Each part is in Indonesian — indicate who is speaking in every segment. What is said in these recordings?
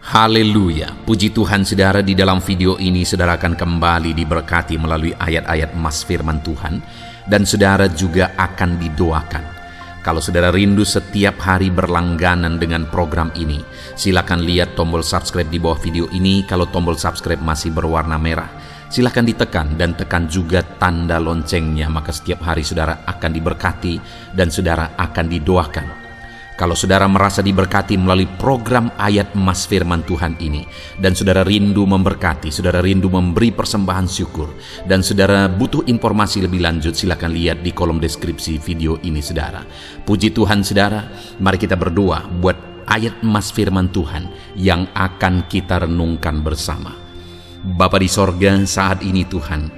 Speaker 1: Haleluya, puji Tuhan saudara. Di dalam video ini saudara akan kembali diberkati melalui ayat-ayat emas firman Tuhan, dan saudara juga akan didoakan. Kalau saudara rindu setiap hari berlangganan dengan program ini, silakan lihat tombol subscribe di bawah video ini. Kalau tombol subscribe masih berwarna merah, silakan ditekan dan tekan juga tanda loncengnya, maka setiap hari saudara akan diberkati dan saudara akan didoakan. Kalau saudara merasa diberkati melalui program ayat emas firman Tuhan ini, dan saudara rindu memberkati, saudara rindu memberi persembahan syukur, dan saudara butuh informasi lebih lanjut, silakan lihat di kolom deskripsi video ini saudara. Puji Tuhan saudara, mari kita berdoa buat ayat emas firman Tuhan yang akan kita renungkan bersama. Bapa di sorga, saat ini Tuhan,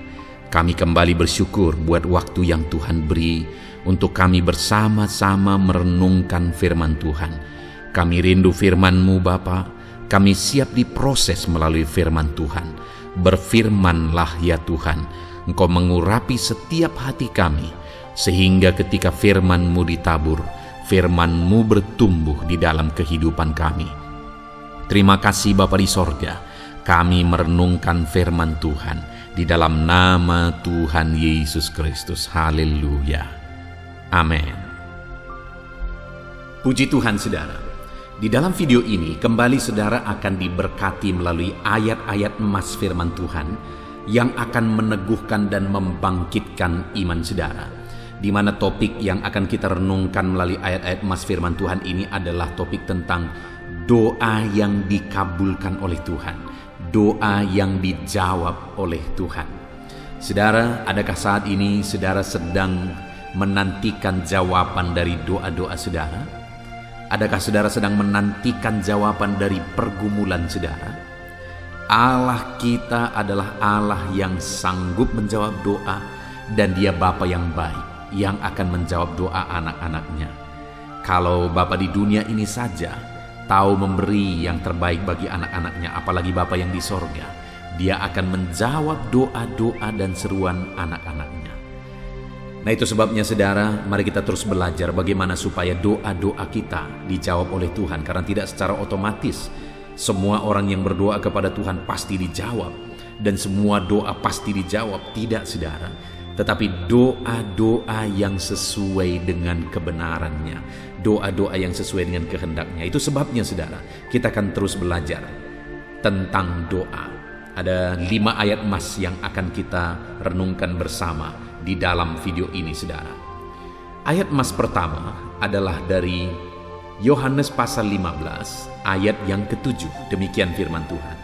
Speaker 1: kami kembali bersyukur buat waktu yang Tuhan beri untuk kami bersama-sama merenungkan firman Tuhan. Kami rindu firman-Mu Bapa, kami siap diproses melalui firman Tuhan. Berfirmanlah ya Tuhan, Engkau mengurapi setiap hati kami, sehingga ketika firman-Mu ditabur, firman-Mu bertumbuh di dalam kehidupan kami. Terima kasih Bapa di sorga, kami merenungkan firman Tuhan di dalam nama Tuhan Yesus Kristus. Haleluya. Amin. Puji Tuhan saudara. Di dalam video ini kembali saudara akan diberkati melalui ayat-ayat emas firman Tuhan yang akan meneguhkan dan membangkitkan iman saudara. Di mana topik yang akan kita renungkan melalui ayat-ayat emas firman Tuhan ini adalah topik tentang doa yang dikabulkan oleh Tuhan, doa yang dijawab oleh Tuhan. Saudara, adakah saat ini saudara sedang menantikan jawaban dari doa-doa saudara? Adakah saudara sedang menantikan jawaban dari pergumulan saudara? Allah kita adalah Allah yang sanggup menjawab doa, dan Dia Bapa yang baik yang akan menjawab doa anak-anaknya. Kalau Bapa di dunia ini saja tahu memberi yang terbaik bagi anak-anaknya, apalagi Bapa yang di sorga, Dia akan menjawab doa-doa dan seruan anak-anaknya. Nah, itu sebabnya saudara, mari kita terus belajar bagaimana supaya doa-doa kita dijawab oleh Tuhan. Karena tidak secara otomatis semua orang yang berdoa kepada Tuhan pasti dijawab, dan semua doa pasti dijawab. Tidak saudara, tetapi doa-doa yang sesuai dengan kebenarannya, doa-doa yang sesuai dengan kehendaknya. Itu sebabnya saudara, kita akan terus belajar tentang doa. Ada 5 ayat emas yang akan kita renungkan bersama di dalam video ini saudara. Ayat emas pertama adalah dari Yohanes pasal 15 ayat yang ke-7. Demikian firman Tuhan.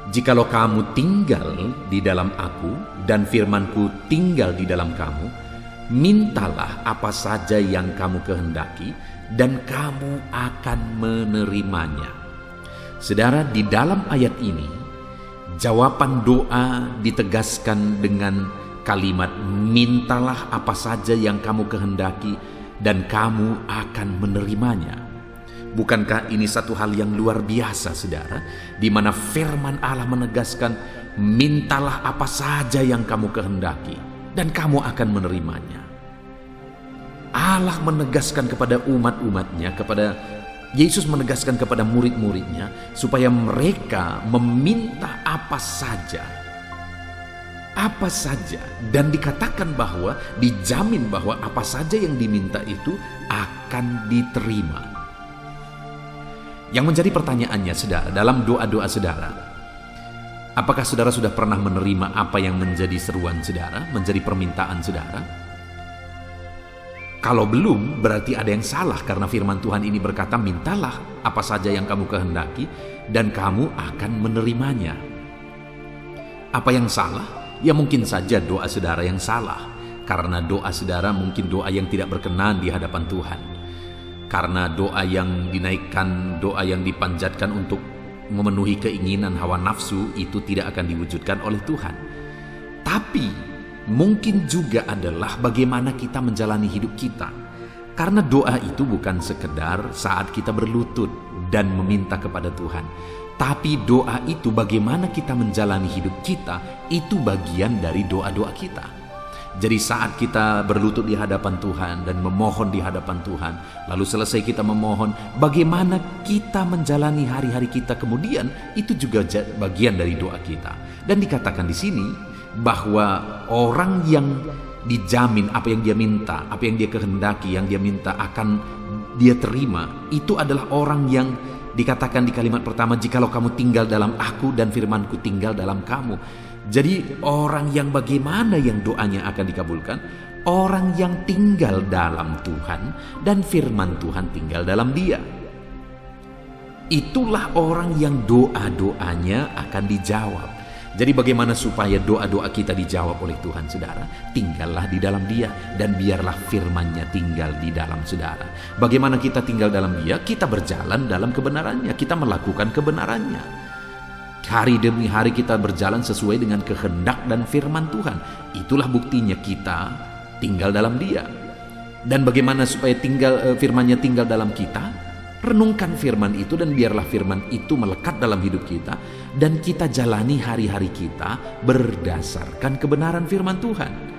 Speaker 1: Jikalau kamu tinggal di dalam aku dan firmanku tinggal di dalam kamu, mintalah apa saja yang kamu kehendaki dan kamu akan menerimanya. Saudara, di dalam ayat ini jawaban doa ditegaskan dengan kalimat mintalah apa saja yang kamu kehendaki dan kamu akan menerimanya. Bukankah ini satu hal yang luar biasa saudara, di mana firman Allah menegaskan mintalah apa saja yang kamu kehendaki dan kamu akan menerimanya. Allah menegaskan kepada umat-umatnya, kepada Yesus menegaskan kepada murid-muridnya supaya mereka meminta apa saja, dan dikatakan bahwa dijamin bahwa apa saja yang diminta itu akan diterima. Yang menjadi pertanyaannya saudara, dalam doa-doa saudara, apakah saudara sudah pernah menerima apa yang menjadi seruan saudara, menjadi permintaan saudara? Kalau belum, berarti ada yang salah, karena firman Tuhan ini berkata mintalah apa saja yang kamu kehendaki dan kamu akan menerimanya. Apa yang salah? Ya mungkin saja doa saudara yang salah, karena doa saudara mungkin doa yang tidak berkenan di hadapan Tuhan. Karena doa yang dinaikkan, doa yang dipanjatkan untuk memenuhi keinginan hawa nafsu itu tidak akan diwujudkan oleh Tuhan. Tapi mungkin juga adalah bagaimana kita menjalani hidup kita. Karena doa itu bukan sekedar saat kita berlutut dan meminta kepada Tuhan, tapi doa itu bagaimana kita menjalani hidup kita, itu bagian dari doa-doa kita. Jadi saat kita berlutut di hadapan Tuhan dan memohon di hadapan Tuhan, lalu selesai kita memohon, bagaimana kita menjalani hari-hari kita kemudian, itu juga bagian dari doa kita. Dan dikatakan di sini bahwa orang yang dijamin apa yang dia minta, apa yang dia kehendaki, yang dia minta akan dia terima, itu adalah orang yang dikatakan di kalimat pertama, jikalau kamu tinggal dalam aku dan firmanku tinggal dalam kamu. Jadi orang yang bagaimana yang doanya akan dikabulkan? Orang yang tinggal dalam Tuhan dan firman Tuhan tinggal dalam dia. Itulah orang yang doa-doanya akan dijawab. Jadi bagaimana supaya doa-doa kita dijawab oleh Tuhan, saudara? Tinggallah di dalam dia dan biarlah firman-Nya tinggal di dalam saudara. Bagaimana kita tinggal dalam dia? Kita berjalan dalam kebenarannya, kita melakukan kebenarannya. Hari demi hari kita berjalan sesuai dengan kehendak dan firman Tuhan. Itulah buktinya kita tinggal dalam dia. Dan bagaimana supaya firman-Nya tinggal dalam kita? Renungkan firman itu dan biarlah firman itu melekat dalam hidup kita. Dan kita jalani hari-hari kita berdasarkan kebenaran firman Tuhan.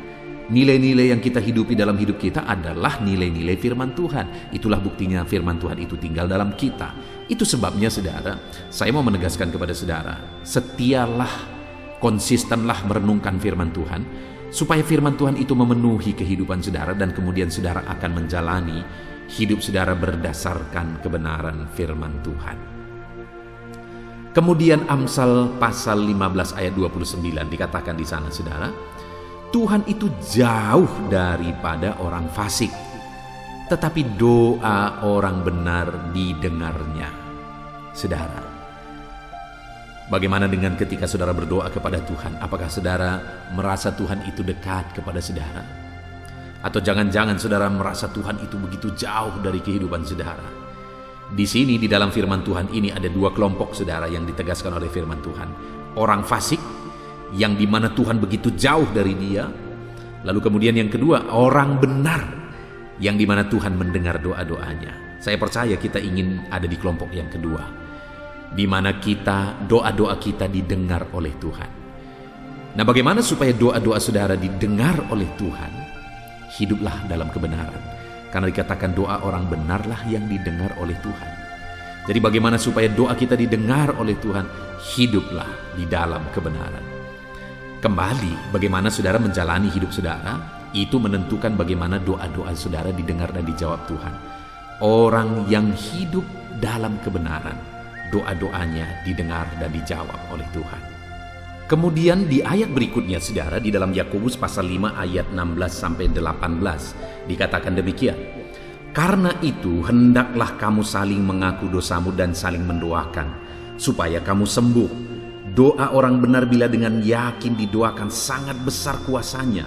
Speaker 1: Nilai-nilai yang kita hidupi dalam hidup kita adalah nilai-nilai firman Tuhan. Itulah buktinya firman Tuhan itu tinggal dalam kita. Itu sebabnya saudara, saya mau menegaskan kepada saudara, setialah, konsistenlah merenungkan firman Tuhan, supaya firman Tuhan itu memenuhi kehidupan saudara dan kemudian saudara akan menjalani hidup saudara berdasarkan kebenaran firman Tuhan. Kemudian Amsal pasal 15 ayat 29 dikatakan di sana saudara, Tuhan itu jauh daripada orang fasik, tetapi doa orang benar didengarnya. Saudara, bagaimana dengan ketika saudara berdoa kepada Tuhan? Apakah saudara merasa Tuhan itu dekat kepada saudara? Atau jangan-jangan saudara merasa Tuhan itu begitu jauh dari kehidupan saudara? Di sini di dalam firman Tuhan ini ada dua kelompok saudara yang ditegaskan oleh firman Tuhan. Orang fasik, yang dimana Tuhan begitu jauh dari dia. Lalu kemudian yang kedua, orang benar, yang dimana Tuhan mendengar doa-doanya. Saya percaya kita ingin ada di kelompok yang kedua, dimana kita, doa-doa kita didengar oleh Tuhan. Nah, bagaimana supaya doa-doa saudara didengar oleh Tuhan? Hiduplah dalam kebenaran, karena dikatakan doa orang benarlah yang didengar oleh Tuhan. Jadi bagaimana supaya doa kita didengar oleh Tuhan? Hiduplah di dalam kebenaran. Kembali, bagaimana saudara menjalani hidup saudara, itu menentukan bagaimana doa-doa saudara didengar dan dijawab Tuhan. Orang yang hidup dalam kebenaran, doa-doanya didengar dan dijawab oleh Tuhan. Kemudian di ayat berikutnya saudara, di dalam Yakobus pasal 5 ayat 16-18 dikatakan demikian. Karena itu hendaklah kamu saling mengaku dosamu dan saling mendoakan, supaya kamu sembuh. Doa orang benar bila dengan yakin didoakan sangat besar kuasanya.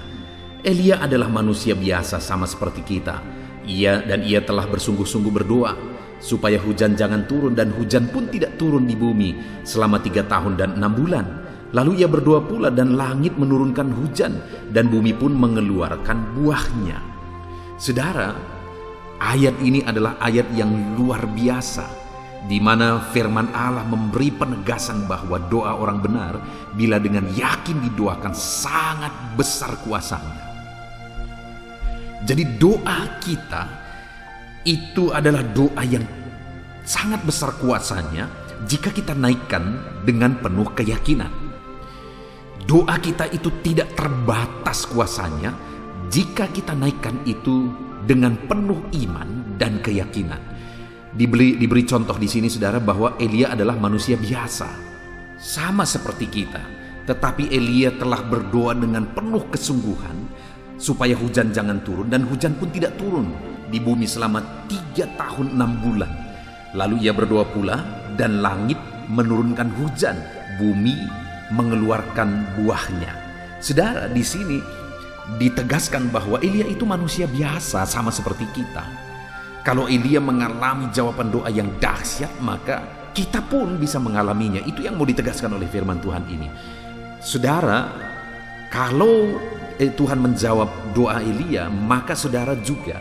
Speaker 1: Elia adalah manusia biasa sama seperti kita. Ia telah bersungguh-sungguh berdoa supaya hujan jangan turun, dan hujan pun tidak turun di bumi selama 3 tahun dan 6 bulan. Lalu ia berdoa pula dan langit menurunkan hujan dan bumi pun mengeluarkan buahnya. Saudara, ayat ini adalah ayat yang luar biasa, di mana firman Allah memberi penegasan bahwa doa orang benar bila dengan yakin didoakan sangat besar kuasanya. Jadi doa kita itu adalah doa yang sangat besar kuasanya jika kita naikkan dengan penuh keyakinan. Doa kita itu tidak terbatas kuasanya jika kita naikkan itu dengan penuh iman dan keyakinan. Diberi contoh di sini saudara bahwa Elia adalah manusia biasa, sama seperti kita, tetapi Elia telah berdoa dengan penuh kesungguhan supaya hujan jangan turun, dan hujan pun tidak turun di bumi selama 3 tahun 6 bulan. Lalu ia berdoa pula dan langit menurunkan hujan, bumi mengeluarkan buahnya. Saudara, di sini ditegaskan bahwa Elia itu manusia biasa sama seperti kita. Kalau Elia mengalami jawaban doa yang dahsyat, maka kita pun bisa mengalaminya. Itu yang mau ditegaskan oleh firman Tuhan ini. Saudara, kalau Tuhan menjawab doa Elia, maka saudara juga,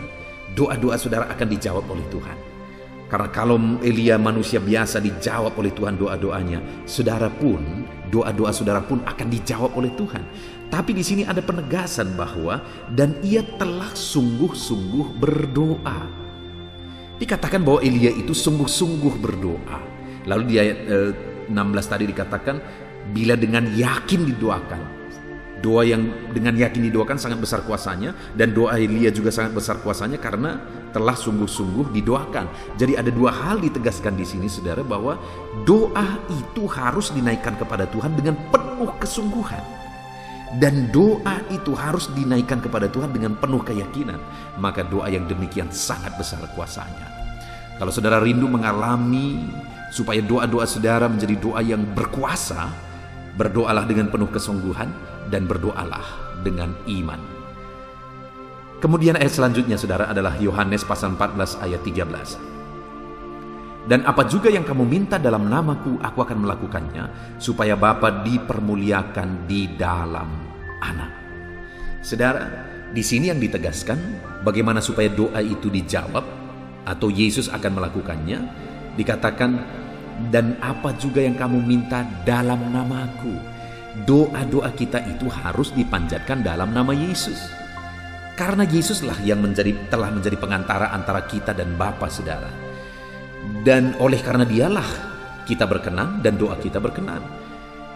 Speaker 1: doa-doa saudara akan dijawab oleh Tuhan. Karena kalau Elia manusia biasa dijawab oleh Tuhan doa-doanya, saudara pun, doa-doa saudara pun akan dijawab oleh Tuhan. Tapi di sini ada penegasan bahwa dan ia telah sungguh-sungguh berdoa. Dikatakan bahwa Elia itu sungguh-sungguh berdoa. Lalu di ayat 16 tadi dikatakan bila dengan yakin didoakan. Doa yang dengan yakin didoakan sangat besar kuasanya, dan doa Elia juga sangat besar kuasanya karena telah sungguh-sungguh didoakan. Jadi ada dua hal ditegaskan di sini saudara, bahwa doa itu harus dinaikkan kepada Tuhan dengan penuh kesungguhan. Dan doa itu harus dinaikkan kepada Tuhan dengan penuh keyakinan. Maka doa yang demikian sangat besar kuasanya. Kalau saudara rindu mengalami supaya doa-doa saudara menjadi doa yang berkuasa, berdoalah dengan penuh kesungguhan dan berdoalah dengan iman. Kemudian ayat selanjutnya saudara adalah Yohanes pasal 14 ayat 13. Dan apa juga yang kamu minta dalam namaku, aku akan melakukannya, supaya Bapa dipermuliakan di dalam Anak. Saudara, di sini yang ditegaskan bagaimana supaya doa itu dijawab atau Yesus akan melakukannya. Dikatakan, dan apa juga yang kamu minta dalam namaku. Doa-doa kita itu harus dipanjatkan dalam nama Yesus. Karena Yesuslah yang telah menjadi pengantara antara kita dan Bapa saudara. Dan oleh karena dialah kita berkenan dan doa kita berkenan.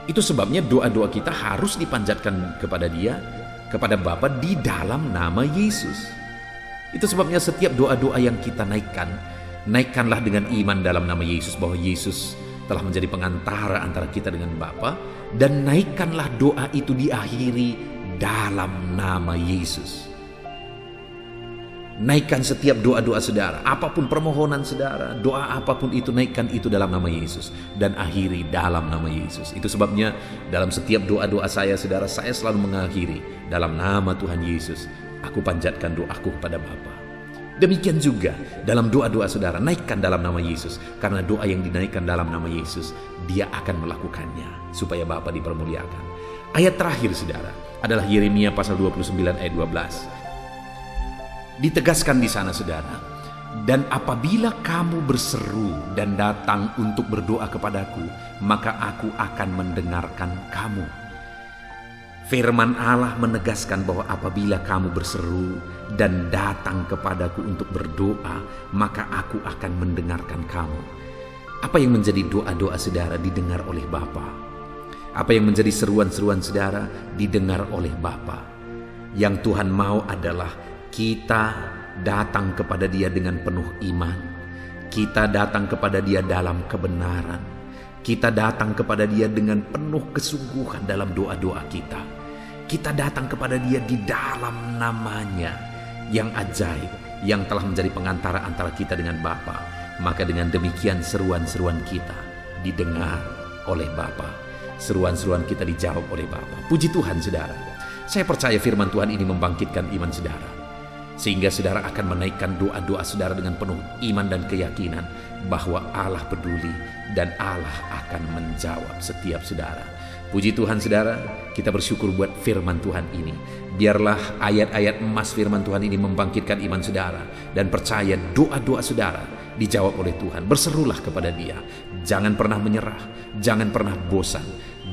Speaker 1: Itu sebabnya doa-doa kita harus dipanjatkan kepada Dia, kepada Bapa di dalam nama Yesus. Itu sebabnya setiap doa-doa yang kita naikkanlah dengan iman dalam nama Yesus, bahwa Yesus telah menjadi pengantara antara kita dengan Bapa, dan naikkanlah doa itu diakhiri dalam nama Yesus. Naikkan setiap doa-doa saudara, apapun permohonan saudara, doa apapun itu, naikkan itu dalam nama Yesus dan akhiri dalam nama Yesus. Itu sebabnya dalam setiap doa-doa saya saudara, saya selalu mengakhiri dalam nama Tuhan Yesus. Aku panjatkan doaku kepada Bapa. Demikian juga dalam doa-doa saudara, naikkan dalam nama Yesus, karena doa yang dinaikkan dalam nama Yesus, Dia akan melakukannya supaya Bapa dipermuliakan. Ayat terakhir saudara adalah Yeremia pasal 29 ayat 12. Ditegaskan di sana saudara, dan apabila kamu berseru dan datang untuk berdoa kepadaku, maka aku akan mendengarkan kamu. Firman Allah menegaskan bahwa apabila kamu berseru dan datang kepadaku untuk berdoa, maka aku akan mendengarkan kamu. Apa yang menjadi doa-doa saudara didengar oleh Bapa. Apa yang menjadi seruan-seruan saudara didengar oleh Bapa. Yang Tuhan mau adalah kita datang kepada Dia dengan penuh iman. Kita datang kepada Dia dalam kebenaran. Kita datang kepada Dia dengan penuh kesungguhan dalam doa-doa kita. Kita datang kepada Dia di dalam namanya yang ajaib, yang telah menjadi pengantara antara kita dengan Bapa. Maka dengan demikian seruan-seruan kita didengar oleh Bapa. Seruan-seruan kita dijawab oleh Bapa. Puji Tuhan saudara. Saya percaya firman Tuhan ini membangkitkan iman saudara, sehingga saudara akan menaikkan doa-doa saudara dengan penuh iman dan keyakinan bahwa Allah peduli dan Allah akan menjawab setiap saudara. Puji Tuhan saudara, kita bersyukur buat firman Tuhan ini. Biarlah ayat-ayat emas firman Tuhan ini membangkitkan iman saudara, dan percaya doa-doa saudara dijawab oleh Tuhan. Berserulah kepada Dia. Jangan pernah menyerah, jangan pernah bosan,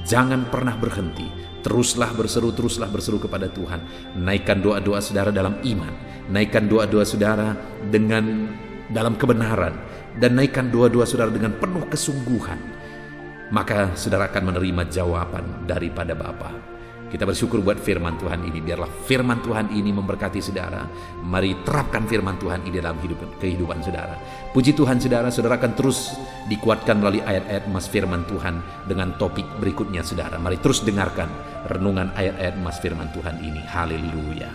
Speaker 1: jangan pernah berhenti. Teruslah berseru kepada Tuhan. Naikkan doa-doa saudara dalam iman. Naikkan doa-doa saudara dalam kebenaran. Dan naikkan doa-doa saudara dengan penuh kesungguhan. Maka saudara akan menerima jawaban daripada Bapa. Kita bersyukur buat firman Tuhan ini. Biarlah firman Tuhan ini memberkati saudara. Mari terapkan firman Tuhan ini dalam kehidupan saudara. Puji Tuhan saudara, saudara akan terus dikuatkan melalui ayat-ayat emas firman Tuhan dengan topik berikutnya saudara. Mari terus dengarkan renungan ayat-ayat emas firman Tuhan ini. Haleluya.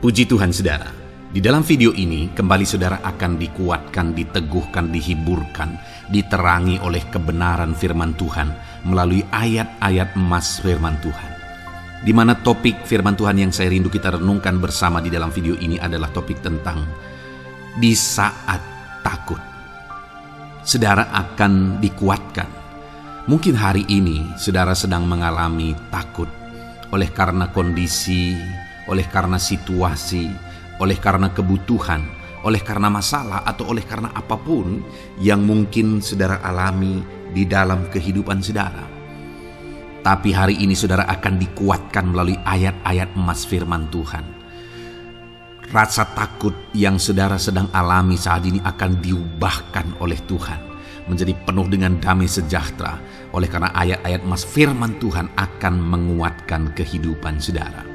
Speaker 1: Puji Tuhan saudara, di dalam video ini kembali saudara akan dikuatkan, diteguhkan, dihiburkan, diterangi oleh kebenaran firman Tuhan melalui ayat-ayat emas firman Tuhan. di mana topik firman Tuhan yang saya rindu kita renungkan bersama di dalam video ini adalah topik tentang di saat takut. Saudara akan dikuatkan. Mungkin hari ini saudara sedang mengalami takut oleh karena kondisi, oleh karena situasi, oleh karena kebutuhan, oleh karena masalah, atau oleh karena apapun yang mungkin saudara alami di dalam kehidupan saudara. Tapi hari ini saudara akan dikuatkan melalui ayat-ayat emas firman Tuhan. Rasa takut yang saudara sedang alami saat ini akan diubahkan oleh Tuhan menjadi penuh dengan damai sejahtera, oleh karena ayat-ayat emas firman Tuhan akan menguatkan kehidupan saudara.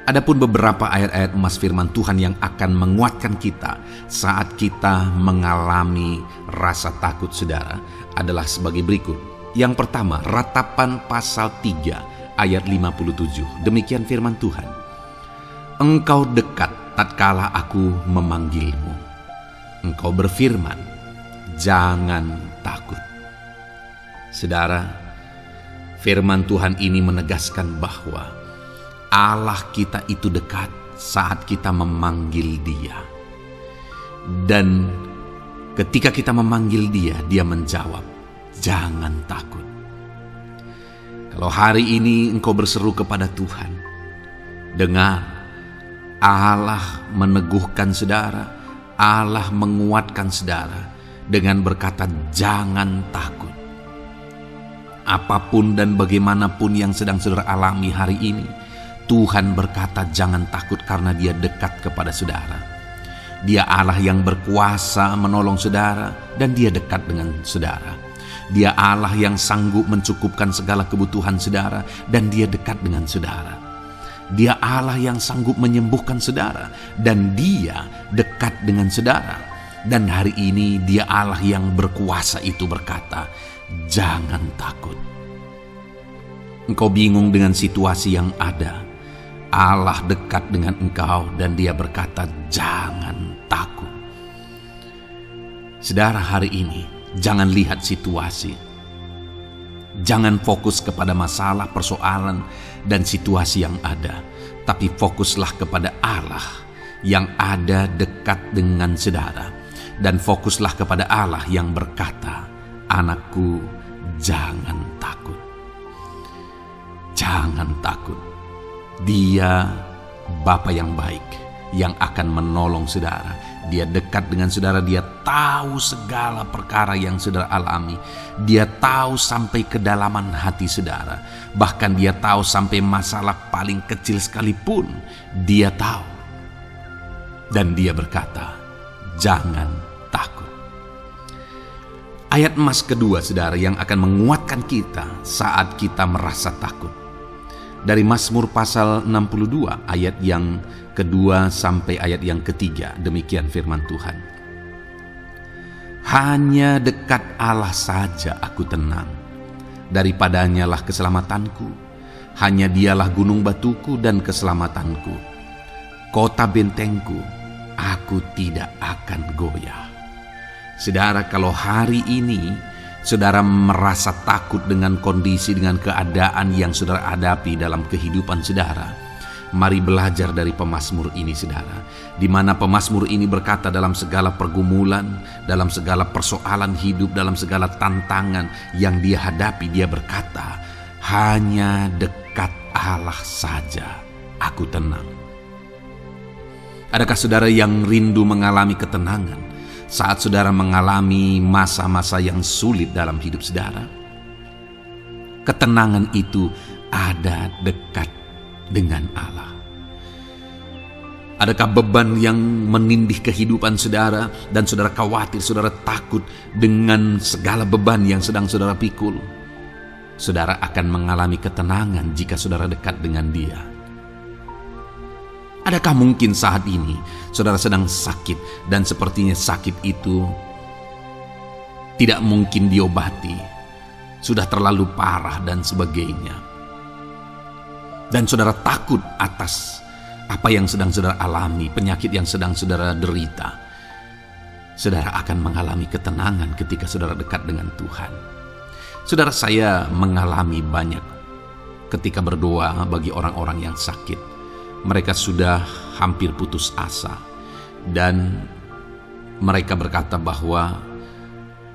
Speaker 1: Adapun beberapa ayat-ayat emas firman Tuhan yang akan menguatkan kita saat kita mengalami rasa takut saudara adalah sebagai berikut. Yang pertama, Ratapan pasal 3 ayat 57. Demikian firman Tuhan. Engkau dekat tatkala aku memanggilmu. Engkau berfirman, jangan takut. Saudara, firman Tuhan ini menegaskan bahwa Allah kita itu dekat saat kita memanggil Dia. Dan ketika kita memanggil Dia, Dia menjawab, jangan takut. Kalau hari ini engkau berseru kepada Tuhan, dengar, Allah meneguhkan saudara, Allah menguatkan saudara dengan berkata, jangan takut. Apapun dan bagaimanapun yang sedang saudara alami hari ini, Tuhan berkata jangan takut karena Dia dekat kepada saudara. Dia Allah yang berkuasa menolong saudara dan Dia dekat dengan saudara. Dia Allah yang sanggup mencukupkan segala kebutuhan saudara dan Dia dekat dengan saudara. Dia Allah yang sanggup menyembuhkan saudara dan Dia dekat dengan saudara. Dan hari ini Dia Allah yang berkuasa itu berkata, jangan takut. Engkau bingung dengan situasi yang ada, Allah dekat dengan engkau dan Dia berkata, jangan takut. Saudara, hari ini jangan lihat situasi. Jangan fokus kepada masalah, persoalan, dan situasi yang ada. Tapi fokuslah kepada Allah yang ada dekat dengan saudara. Dan fokuslah kepada Allah yang berkata, anakku, jangan takut. Jangan takut. Dia Bapa yang baik yang akan menolong saudara. Dia dekat dengan saudara, Dia tahu segala perkara yang saudara alami. Dia tahu sampai kedalaman hati saudara. Bahkan Dia tahu sampai masalah paling kecil sekalipun Dia tahu. Dan Dia berkata, jangan takut. Ayat emas kedua saudara yang akan menguatkan kita saat kita merasa takut. Dari Mazmur pasal 62 ayat yang kedua sampai ayat yang ketiga, demikian firman Tuhan. Hanya dekat Allah saja aku tenang, daripadanya lah keselamatanku. Hanya Dialah gunung batuku dan keselamatanku, kota bentengku, aku tidak akan goyah. Saudara, kalau hari ini saudara merasa takut dengan kondisi, dengan keadaan yang saudara hadapi dalam kehidupan saudara, mari belajar dari pemazmur ini saudara, di mana pemazmur ini berkata dalam segala pergumulan, dalam segala persoalan hidup, dalam segala tantangan yang dia hadapi, dia berkata, hanya dekat Allah saja aku tenang. Adakah saudara yang rindu mengalami ketenangan saat saudara mengalami masa-masa yang sulit dalam hidup saudara? Ketenangan itu ada dekat dengan Allah. Adakah beban yang menindih kehidupan saudara dan saudara khawatir, saudara takut dengan segala beban yang sedang saudara pikul? Saudara akan mengalami ketenangan jika saudara dekat dengan Dia. Adakah mungkin saat ini saudara sedang sakit dan sepertinya sakit itu tidak mungkin diobati, sudah terlalu parah dan sebagainya, dan saudara takut atas apa yang sedang saudara alami, penyakit yang sedang saudara derita? Saudara akan mengalami ketenangan ketika saudara dekat dengan Tuhan. Saudara, saya mengalami banyak ketika berdoa bagi orang-orang yang sakit. Mereka sudah hampir putus asa, dan mereka berkata bahwa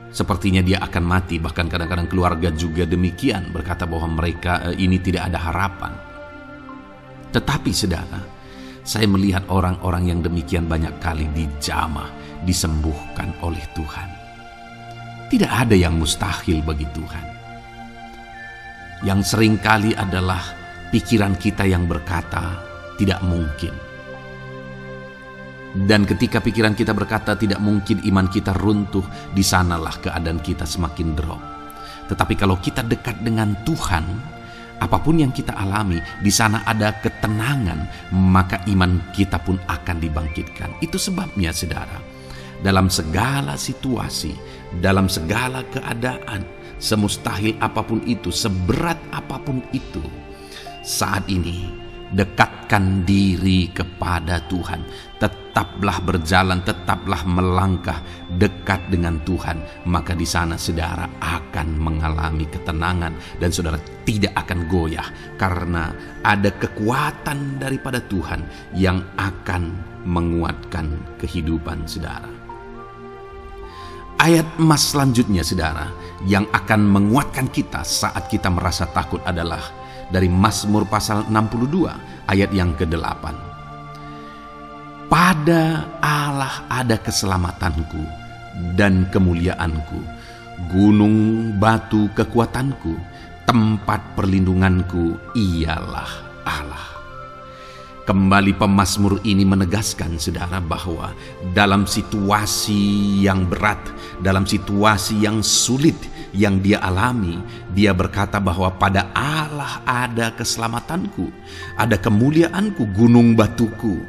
Speaker 1: sepertinya dia akan mati. Bahkan kadang-kadang keluarga juga demikian, berkata bahwa mereka ini tidak ada harapan. Tetapi saudara, saya melihat orang-orang yang demikian banyak kali dijamah, disembuhkan oleh Tuhan. Tidak ada yang mustahil bagi Tuhan. Yang seringkali adalah pikiran kita yang berkata tidak mungkin. Dan ketika pikiran kita berkata tidak mungkin, iman kita runtuh, di sanalah keadaan kita semakin drop. Tetapi kalau kita dekat dengan Tuhan, apapun yang kita alami, di sana ada ketenangan, maka iman kita pun akan dibangkitkan. Itu sebabnya saudara, dalam segala situasi, dalam segala keadaan, semustahil apapun itu, seberat apapun itu, saat ini dekatkan diri kepada Tuhan. Tetaplah berjalan, tetaplah melangkah dekat dengan Tuhan. Maka di sana saudara akan mengalami ketenangan, dan saudara tidak akan goyah, karena ada kekuatan daripada Tuhan yang akan menguatkan kehidupan saudara. Ayat emas selanjutnya saudara yang akan menguatkan kita saat kita merasa takut adalah dari Mazmur pasal 62 ayat yang ke-8. Pada Allah ada keselamatanku dan kemuliaanku, gunung batu kekuatanku, tempat perlindunganku ialah Allah. Kembali pemazmur ini menegaskan saudara bahwa dalam situasi yang berat, dalam situasi yang sulit yang dia alami, dia berkata bahwa pada Allah ada keselamatanku, ada kemuliaanku, gunung batuku,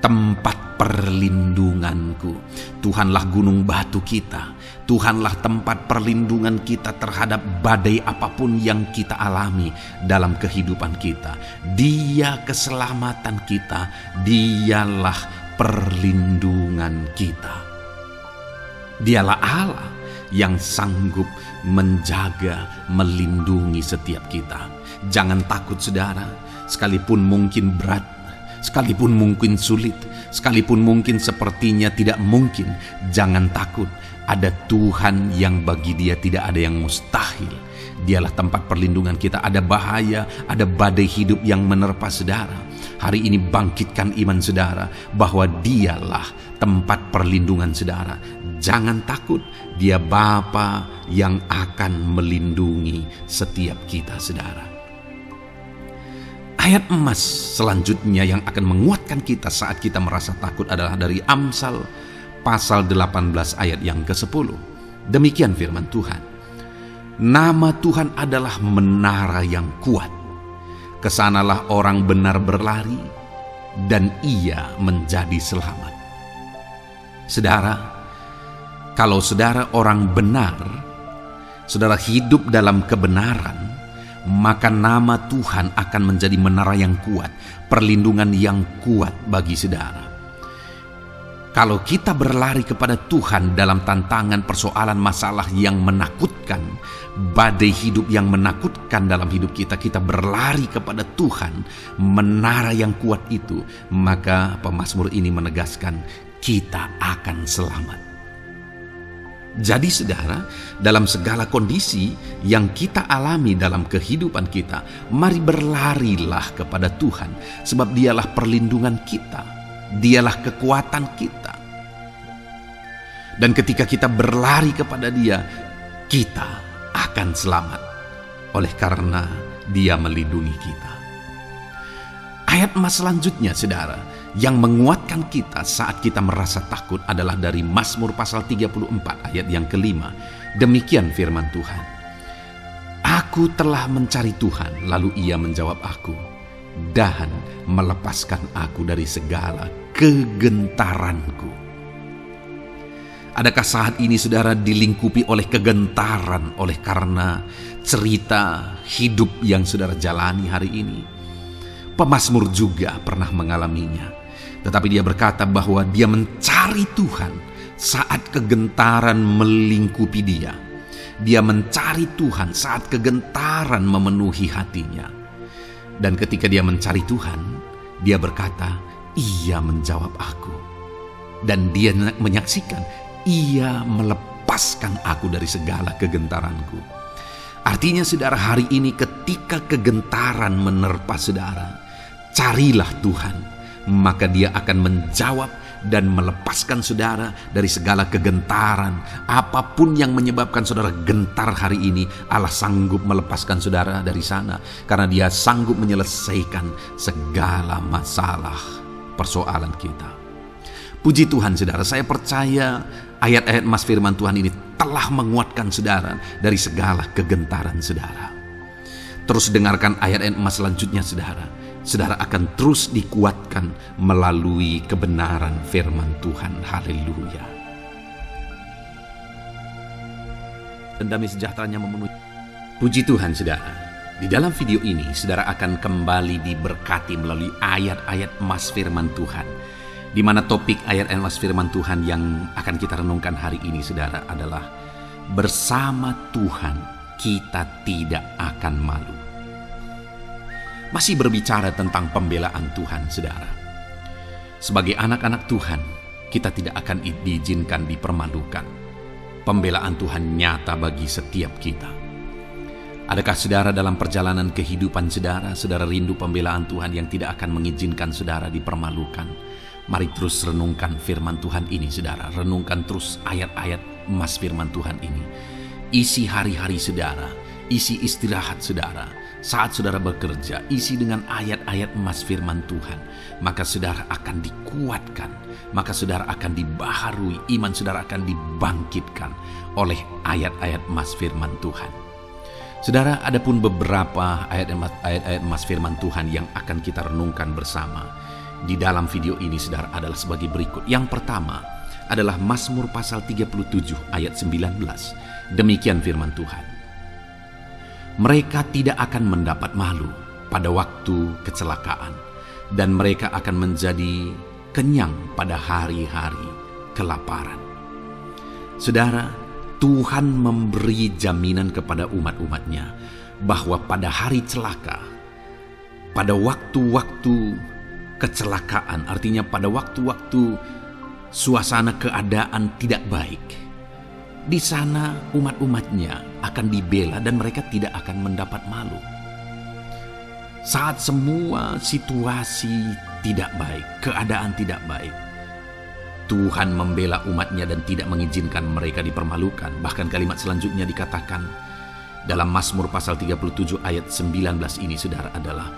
Speaker 1: tempat perlindunganku. Tuhanlah gunung batu kita, Tuhanlah tempat perlindungan kita terhadap badai apapun yang kita alami dalam kehidupan kita. Dia keselamatan kita, dialah perlindungan kita. Dialah Allah yang sanggup menjaga, melindungi setiap kita. Jangan takut saudara, sekalipun mungkin berat, sekalipun mungkin sulit, sekalipun mungkin sepertinya tidak mungkin, jangan takut. Ada Tuhan yang bagi dia tidak ada yang mustahil. Dialah tempat perlindungan kita. Ada bahaya, ada badai hidup yang menerpa saudara. Hari ini bangkitkan iman saudara bahwa dialah tempat perlindungan saudara. Jangan takut, dia Bapa yang akan melindungi setiap kita saudara. Ayat emas selanjutnya yang akan menguatkan kita saat kita merasa takut adalah dari Amsal pasal 18 ayat yang ke-10. Demikian firman Tuhan. Nama Tuhan adalah menara yang kuat. Kesanalah orang benar berlari, dan ia menjadi selamat. Saudara, kalau saudara orang benar, saudara hidup dalam kebenaran, maka nama Tuhan akan menjadi menara yang kuat, perlindungan yang kuat bagi saudara. Kalau kita berlari kepada Tuhan dalam tantangan, persoalan, masalah yang menakutkan, badai hidup yang menakutkan dalam hidup kita, kita berlari kepada Tuhan, menara yang kuat itu, maka pemazmur ini menegaskan kita akan selamat. Jadi saudara, dalam segala kondisi yang kita alami dalam kehidupan kita, mari berlarilah kepada Tuhan, sebab dialah perlindungan kita. Dialah kekuatan kita. Dan ketika kita berlari kepada dia, kita akan selamat. Oleh karena dia melindungi kita. Ayat emas selanjutnya saudara, yang menguatkan kita saat kita merasa takut adalah dari Mazmur pasal 34 ayat yang ke-5. Demikian firman Tuhan. Aku telah mencari Tuhan, lalu ia menjawab aku, dan melepaskan aku dari segala kegentaranku. Adakah saat ini saudara dilingkupi oleh kegentaran oleh karena cerita hidup yang saudara jalani hari ini? Pemazmur juga pernah mengalaminya. Tetapi dia berkata bahwa dia mencari Tuhan saat kegentaran melingkupi dia. Dia mencari Tuhan saat kegentaran memenuhi hatinya. Dan ketika dia mencari Tuhan, dia berkata, Ia menjawab aku. Dan dia menyaksikan, Ia melepaskan aku dari segala kegentaranku. Artinya saudara, hari ini ketika kegentaran menerpa saudara, carilah Tuhan, maka Dia akan menjawab dan melepaskan saudara dari segala kegentaran. Apapun yang menyebabkan saudara gentar hari ini, Allah sanggup melepaskan saudara dari sana, karena Dia sanggup menyelesaikan segala masalah persoalan kita. Puji Tuhan saudara, saya percaya ayat-ayat emas firman Tuhan ini telah menguatkan saudara dari segala kegentaran saudara. Terus dengarkan ayat-ayat emas selanjutnya saudara. Saudara akan terus dikuatkan melalui kebenaran firman Tuhan. Haleluya. Dan damai sejahteranya memenuhi. Puji Tuhan saudara. Di dalam video ini saudara akan kembali diberkati melalui ayat-ayat emas firman Tuhan, di mana topik ayat emas firman Tuhan yang akan kita renungkan hari ini saudara adalah bersama Tuhan kita tidak akan malu. Masih berbicara tentang pembelaan Tuhan saudara. Sebagai anak-anak Tuhan, kita tidak akan diizinkan dipermalukan. Pembelaan Tuhan nyata bagi setiap kita. Adakah saudara dalam perjalanan kehidupan saudara rindu pembelaan Tuhan yang tidak akan mengizinkan saudara dipermalukan? Mari terus renungkan firman Tuhan ini saudara. Renungkan terus ayat-ayat emas firman Tuhan ini. Isi hari-hari saudara, isi istirahat saudara, saat saudara bekerja, isi dengan ayat-ayat emas firman Tuhan. Maka saudara akan dikuatkan, maka saudara akan dibaharui, iman saudara akan dibangkitkan oleh ayat-ayat emas firman Tuhan. Saudara, adapun beberapa ayat-ayat emas firman Tuhan yang akan kita renungkan bersama di dalam video ini saudara adalah sebagai berikut. Yang pertama adalah Mazmur pasal 37 ayat 19. Demikian firman Tuhan. Mereka tidak akan mendapat malu pada waktu kecelakaan, dan mereka akan menjadi kenyang pada hari-hari kelaparan. Saudara, Tuhan memberi jaminan kepada umat-umatnya bahwa pada hari celaka, pada waktu-waktu kecelakaan, artinya pada waktu-waktu suasana keadaan tidak baik, di sana umat-umatnya akan dibela dan mereka tidak akan mendapat malu. Saat semua situasi tidak baik, keadaan tidak baik, Tuhan membela umatnya dan tidak mengizinkan mereka dipermalukan. Bahkan kalimat selanjutnya dikatakan dalam Mazmur pasal 37 ayat 19 ini saudara adalah,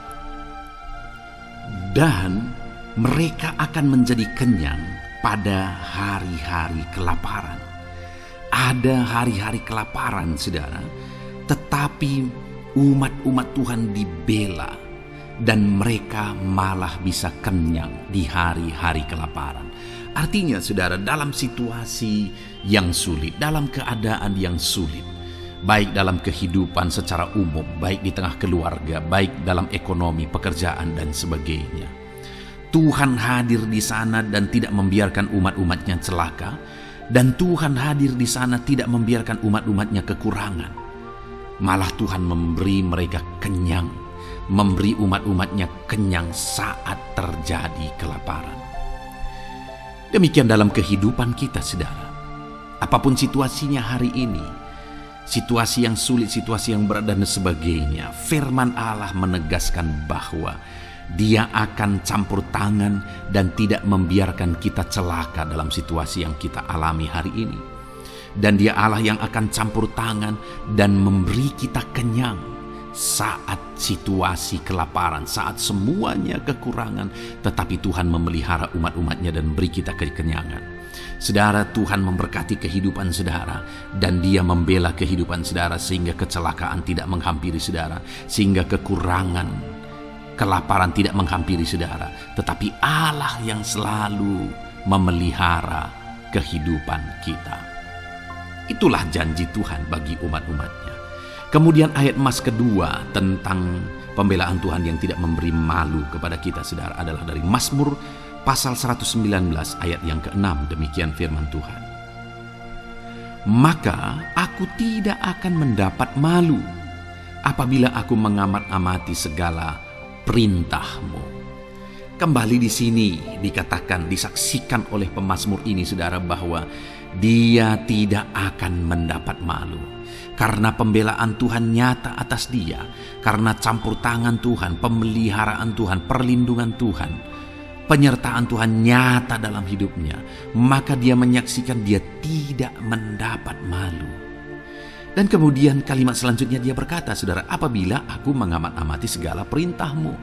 Speaker 1: dan mereka akan menjadi kenyang pada hari-hari kelaparan. Ada hari-hari kelaparan saudara, tetapi umat-umat Tuhan dibela dan mereka malah bisa kenyang di hari-hari kelaparan. Artinya saudara, dalam situasi yang sulit, dalam keadaan yang sulit, baik dalam kehidupan secara umum, baik di tengah keluarga, baik dalam ekonomi, pekerjaan dan sebagainya, Tuhan hadir di sana dan tidak membiarkan umat-umatnya celaka, dan Tuhan hadir di sana tidak membiarkan umat-umatnya kekurangan. Malah Tuhan memberi mereka kenyang, memberi umat-umatnya kenyang saat terjadi kelaparan. Demikian dalam kehidupan kita saudara. Apapun situasinya hari ini, situasi yang sulit, situasi yang berat dan sebagainya, firman Allah menegaskan bahwa Dia akan campur tangan dan tidak membiarkan kita celaka dalam situasi yang kita alami hari ini. Dan Dia Allah yang akan campur tangan dan memberi kita kenyang saat situasi kelaparan, saat semuanya kekurangan, tetapi Tuhan memelihara umat-umatnya dan beri kita kekenyangan. Saudara, Tuhan memberkati kehidupan saudara dan Dia membela kehidupan saudara sehingga kecelakaan tidak menghampiri saudara, sehingga kekurangan, kelaparan tidak menghampiri saudara, tetapi Allah yang selalu memelihara kehidupan kita. Itulah janji Tuhan bagi umat-umatnya. Kemudian ayat emas kedua tentang pembelaan Tuhan yang tidak memberi malu kepada kita saudara adalah dari Mazmur pasal 119 ayat yang ke-6. Demikian firman Tuhan. Maka aku tidak akan mendapat malu apabila aku mengamat-amati segala perintah-Mu. Kembali di sini dikatakan, disaksikan oleh pemazmur ini saudara, bahwa dia tidak akan mendapat malu. Karena pembelaan Tuhan nyata atas dia, karena campur tangan Tuhan, pemeliharaan Tuhan, perlindungan Tuhan, penyertaan Tuhan nyata dalam hidupnya, maka dia menyaksikan dia tidak mendapat malu. Dan kemudian kalimat selanjutnya dia berkata, saudara, apabila aku mengamat-amati segala perintah-Mu.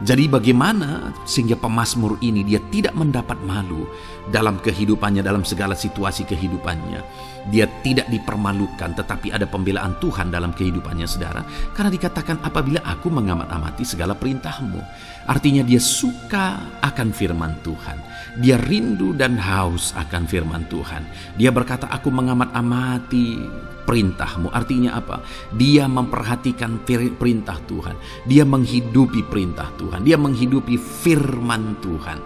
Speaker 1: Jadi bagaimana sehingga pemazmur ini dia tidak mendapat malu dalam kehidupannya, dalam segala situasi kehidupannya. Dia tidak dipermalukan, tetapi ada pembelaan Tuhan dalam kehidupannya, saudara. Karena dikatakan apabila aku mengamat-amati segala perintah-Mu. Artinya dia suka akan firman Tuhan. Dia rindu dan haus akan firman Tuhan. Dia berkata, aku mengamat-amati perintah-Mu. Artinya apa? Dia memperhatikan perintah Tuhan. Dia menghidupi perintah Tuhan. Dia menghidupi firman Tuhan.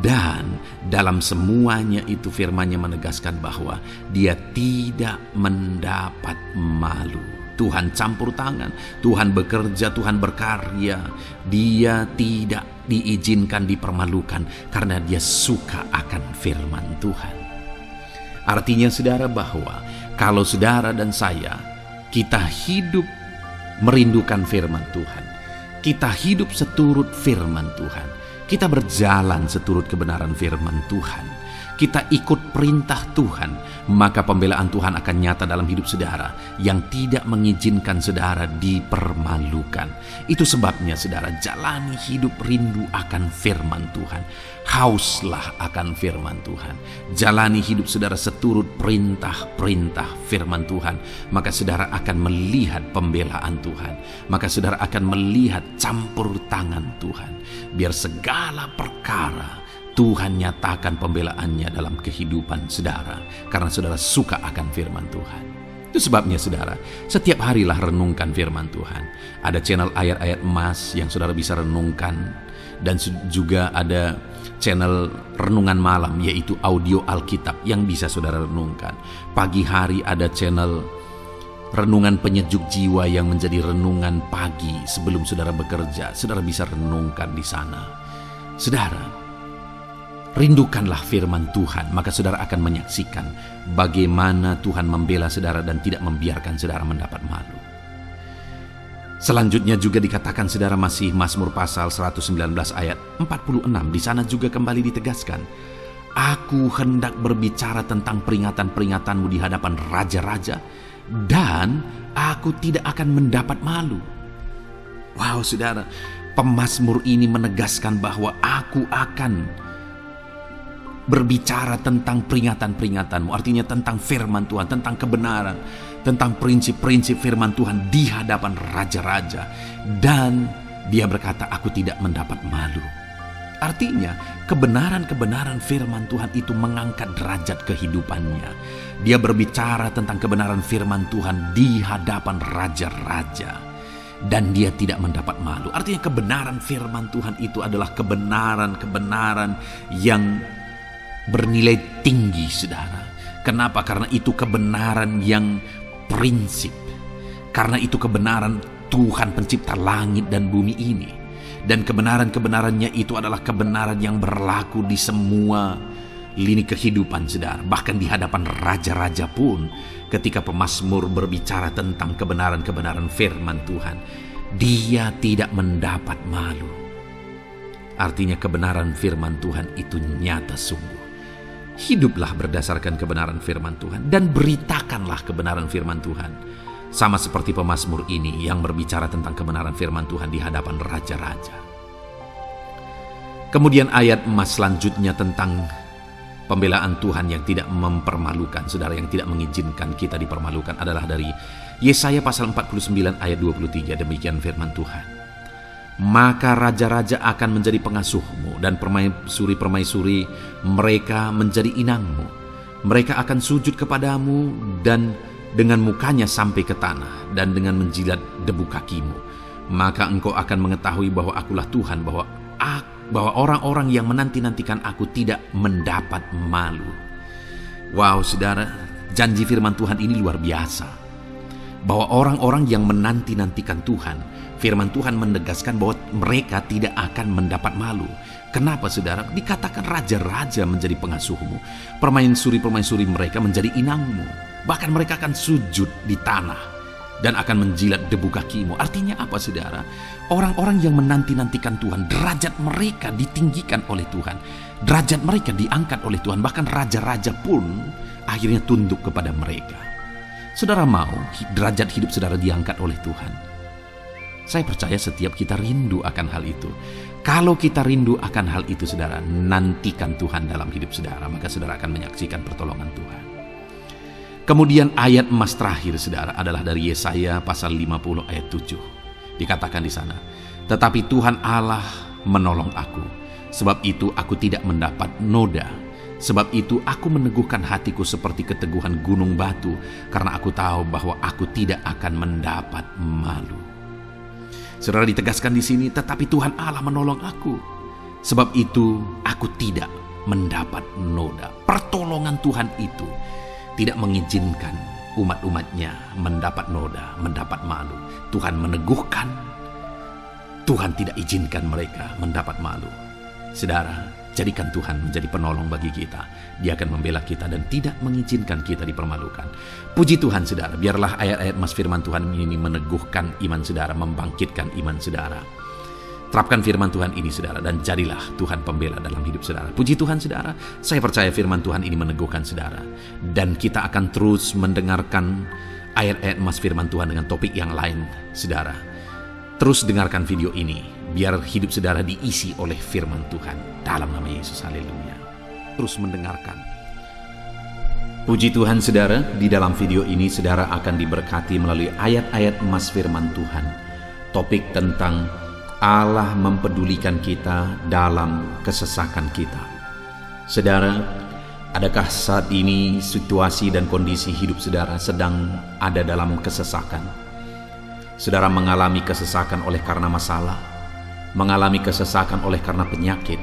Speaker 1: Dan dalam semuanya itu firman-Nya menegaskan bahwa dia tidak mendapat malu. Tuhan campur tangan, Tuhan bekerja, Tuhan berkarya. Dia tidak diizinkan dipermalukan karena dia suka akan firman Tuhan. Artinya saudara bahwa kalau saudara dan saya, kita hidup merindukan firman Tuhan, kita hidup seturut firman Tuhan, kita berjalan seturut kebenaran firman Tuhan, kita ikut perintah Tuhan, maka pembelaan Tuhan akan nyata dalam hidup saudara yang tidak mengizinkan saudara dipermalukan. Itu sebabnya saudara, jalani hidup rindu akan firman Tuhan. Hauslah akan firman Tuhan. Jalani hidup saudara seturut perintah-perintah firman Tuhan. Maka saudara akan melihat pembelaan Tuhan. Maka saudara akan melihat campur tangan Tuhan. Biar segala perkara Tuhan nyatakan pembelaannya dalam kehidupan saudara. Karena saudara suka akan firman Tuhan. Itu sebabnya saudara, setiap harilah renungkan firman Tuhan. Ada channel ayat-ayat emas yang saudara bisa renungkan. Dan juga ada channel renungan malam, yaitu audio Alkitab yang bisa saudara renungkan. Pagi hari ada channel renungan penyejuk jiwa yang menjadi renungan pagi sebelum saudara bekerja. Saudara bisa renungkan di sana. Saudara, rindukanlah firman Tuhan, maka saudara akan menyaksikan bagaimana Tuhan membela saudara dan tidak membiarkan saudara mendapat malu. Selanjutnya juga dikatakan saudara, masih Mazmur pasal 119 ayat 46. Di sana juga kembali ditegaskan, aku hendak berbicara tentang peringatan-peringatanmu di hadapan raja-raja, dan aku tidak akan mendapat malu. Wow saudara, pemazmur ini menegaskan bahwa aku akan berbicara tentang peringatan-peringatanmu. Artinya tentang firman Tuhan, tentang kebenaran, tentang prinsip-prinsip firman Tuhan di hadapan raja-raja. Dan dia berkata, aku tidak mendapat malu. Artinya kebenaran-kebenaran firman Tuhan itu mengangkat derajat kehidupannya. Dia berbicara tentang kebenaran firman Tuhan di hadapan raja-raja. Dan dia tidak mendapat malu. Artinya kebenaran firman Tuhan itu adalah kebenaran-kebenaran yang bernilai tinggi saudara. Kenapa? Karena itu kebenaran yang prinsip. Karena itu kebenaran Tuhan pencipta langit dan bumi ini. Dan kebenaran-kebenarannya itu adalah kebenaran yang berlaku di semua lini kehidupan saudara. Bahkan di hadapan raja-raja pun, ketika pemazmur berbicara tentang kebenaran-kebenaran firman Tuhan, dia tidak mendapat malu. Artinya kebenaran firman Tuhan itu nyata sungguh. Hiduplah berdasarkan kebenaran firman Tuhan dan beritakanlah kebenaran firman Tuhan. Sama seperti pemazmur ini yang berbicara tentang kebenaran firman Tuhan di hadapan raja-raja. Kemudian ayat emas selanjutnya tentang pembelaan Tuhan yang tidak mempermalukan, saudara, yang tidak mengizinkan kita dipermalukan adalah dari Yesaya pasal 49 ayat 23. Demikian firman Tuhan. Maka raja-raja akan menjadi pengasuhmu dan permaisuri-permaisuri mereka menjadi inangmu. Mereka akan sujud kepadamu dan dengan mukanya sampai ke tanah dan dengan menjilat debu kakimu. Maka engkau akan mengetahui bahwa akulah Tuhan, bahwa orang-orang yang menanti-nantikan aku tidak mendapat malu. Wow saudara, janji firman Tuhan ini luar biasa. bahwa orang-orang yang menanti-nantikan Tuhan, firman Tuhan menegaskan bahwa mereka tidak akan mendapat malu. Kenapa saudara? Dikatakan raja-raja menjadi pengasuhmu, permaisuri-permaisuri mereka menjadi inangmu, bahkan mereka akan sujud di tanah dan akan menjilat debu kakimu. Artinya apa saudara? Orang-orang yang menanti-nantikan Tuhan, derajat mereka ditinggikan oleh Tuhan, derajat mereka diangkat oleh Tuhan, bahkan raja-raja pun akhirnya tunduk kepada mereka. Saudara mau derajat hidup saudara diangkat oleh Tuhan? Saya percaya setiap kita rindu akan hal itu. Kalau kita rindu akan hal itu saudara, nantikan Tuhan dalam hidup saudara, maka saudara akan menyaksikan pertolongan Tuhan. Kemudian ayat emas terakhir saudara adalah dari Yesaya pasal 50 ayat 7. Dikatakan di sana, tetapi Tuhan Allah menolong aku, sebab itu aku tidak mendapat noda. Sebab itu aku meneguhkan hatiku seperti keteguhan gunung batu, karena aku tahu bahwa aku tidak akan mendapat malu. Saudara, ditegaskan di sini, tetapi Tuhan Allah menolong aku. Sebab itu aku tidak mendapat noda. Pertolongan Tuhan itu tidak mengizinkan umat-umatnya mendapat noda, mendapat malu. Tuhan meneguhkan, Tuhan tidak izinkan mereka mendapat malu. Saudara, jadikan Tuhan menjadi penolong bagi kita. Dia akan membela kita dan tidak mengizinkan kita dipermalukan. Puji Tuhan saudara, biarlah ayat-ayat mas firman Tuhan ini meneguhkan iman saudara, membangkitkan iman saudara. Terapkan firman Tuhan ini saudara, dan jadilah Tuhan pembela dalam hidup saudara. Puji Tuhan saudara, saya percaya firman Tuhan ini meneguhkan saudara. Dan kita akan terus mendengarkan ayat-ayat mas firman Tuhan dengan topik yang lain saudara. Terus dengarkan video ini, biar hidup saudara diisi oleh firman Tuhan. Dalam nama Yesus, haleluya. Terus mendengarkan. Puji Tuhan saudara, di dalam video ini saudara akan diberkati melalui ayat-ayat emas firman Tuhan. Topik tentang Allah mempedulikan kita dalam kesesakan kita. Saudara, adakah saat ini situasi dan kondisi hidup saudara sedang ada dalam kesesakan? Saudara mengalami kesesakan oleh karena masalah, mengalami kesesakan oleh karena penyakit,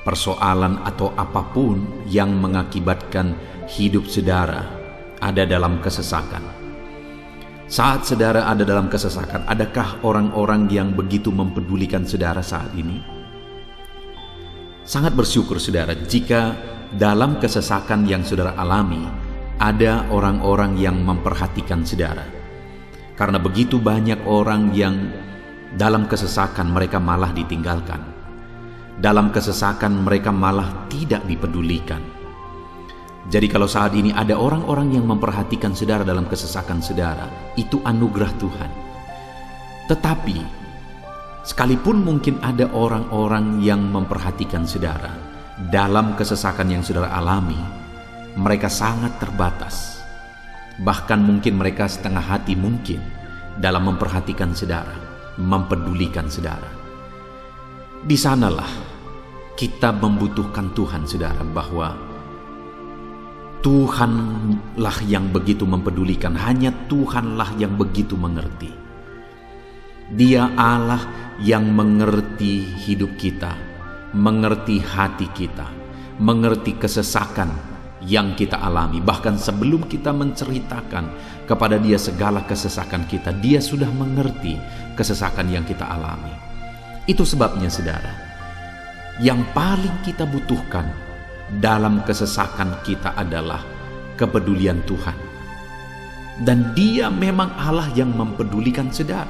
Speaker 1: persoalan atau apapun yang mengakibatkan hidup saudara ada dalam kesesakan. Saat saudara ada dalam kesesakan, adakah orang-orang yang begitu mempedulikan saudara saat ini? Sangat bersyukur saudara jika dalam kesesakan yang saudara alami ada orang-orang yang memperhatikan saudara. Karena begitu banyak orang yang dalam kesesakan mereka malah ditinggalkan. Dalam kesesakan mereka malah tidak dipedulikan. Jadi kalau saat ini ada orang-orang yang memperhatikan saudara dalam kesesakan saudara, itu anugerah Tuhan. Tetapi sekalipun mungkin ada orang-orang yang memperhatikan saudara dalam kesesakan yang saudara alami, mereka sangat terbatas. Bahkan mungkin mereka setengah hati mungkin dalam memperhatikan saudara, mempedulikan saudara. Di sanalah kita membutuhkan Tuhan saudara, bahwa Tuhanlah yang begitu mempedulikan, hanya Tuhanlah yang begitu mengerti. Dia Allah yang mengerti hidup kita, mengerti hati kita, mengerti kesesakan yang kita alami. Bahkan sebelum kita menceritakan kepada dia segala kesesakan kita, dia sudah mengerti kesesakan yang kita alami. Itu sebabnya saudara, yang paling kita butuhkan dalam kesesakan kita adalah kepedulian Tuhan. Dan dia memang Allah yang mempedulikan saudara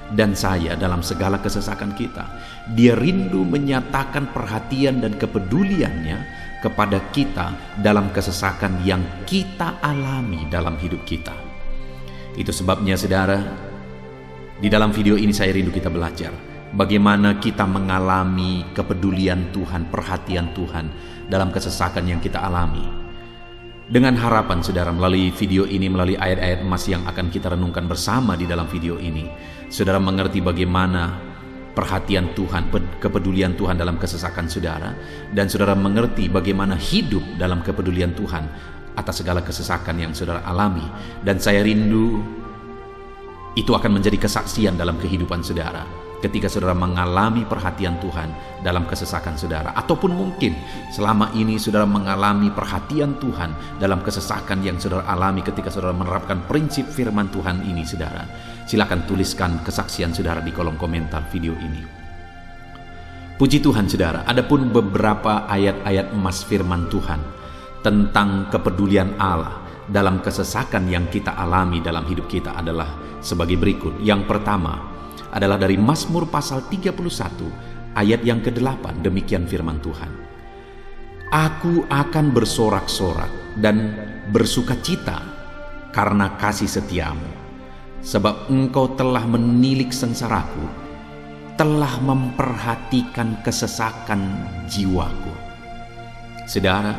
Speaker 1: dan saya dalam segala kesesakan kita. Dia rindu menyatakan perhatian dan kepeduliannya kepada kita dalam kesesakan yang kita alami dalam hidup kita. Itu sebabnya saudara, di dalam video ini saya rindu kita belajar bagaimana kita mengalami kepedulian Tuhan, perhatian Tuhan dalam kesesakan yang kita alami. Dengan harapan saudara, melalui video ini, melalui ayat-ayat emas yang akan kita renungkan bersama di dalam video ini, saudara mengerti bagaimana perhatian Tuhan, kepedulian Tuhan dalam kesesakan saudara, dan saudara mengerti bagaimana hidup dalam kepedulian Tuhan atas segala kesesakan yang saudara alami. Dan saya rindu itu akan menjadi kesaksian dalam kehidupan saudara. ketika saudara mengalami perhatian Tuhan dalam kesesakan saudara, ataupun mungkin selama ini saudara mengalami perhatian Tuhan dalam kesesakan yang saudara alami ketika saudara menerapkan prinsip firman Tuhan ini, saudara, silakan tuliskan kesaksian saudara di kolom komentar video ini. Puji Tuhan, saudara, adapun beberapa ayat-ayat emas firman Tuhan tentang kepedulian Allah dalam kesesakan yang kita alami dalam hidup kita adalah sebagai berikut. Yang pertama adalah dari Mazmur pasal 31 ayat yang ke-8. Demikian firman Tuhan. Aku akan bersorak-sorak dan bersukacita karena kasih setiamu, sebab engkau telah menilik sengsaraku, telah memperhatikan kesesakan jiwaku. Saudara,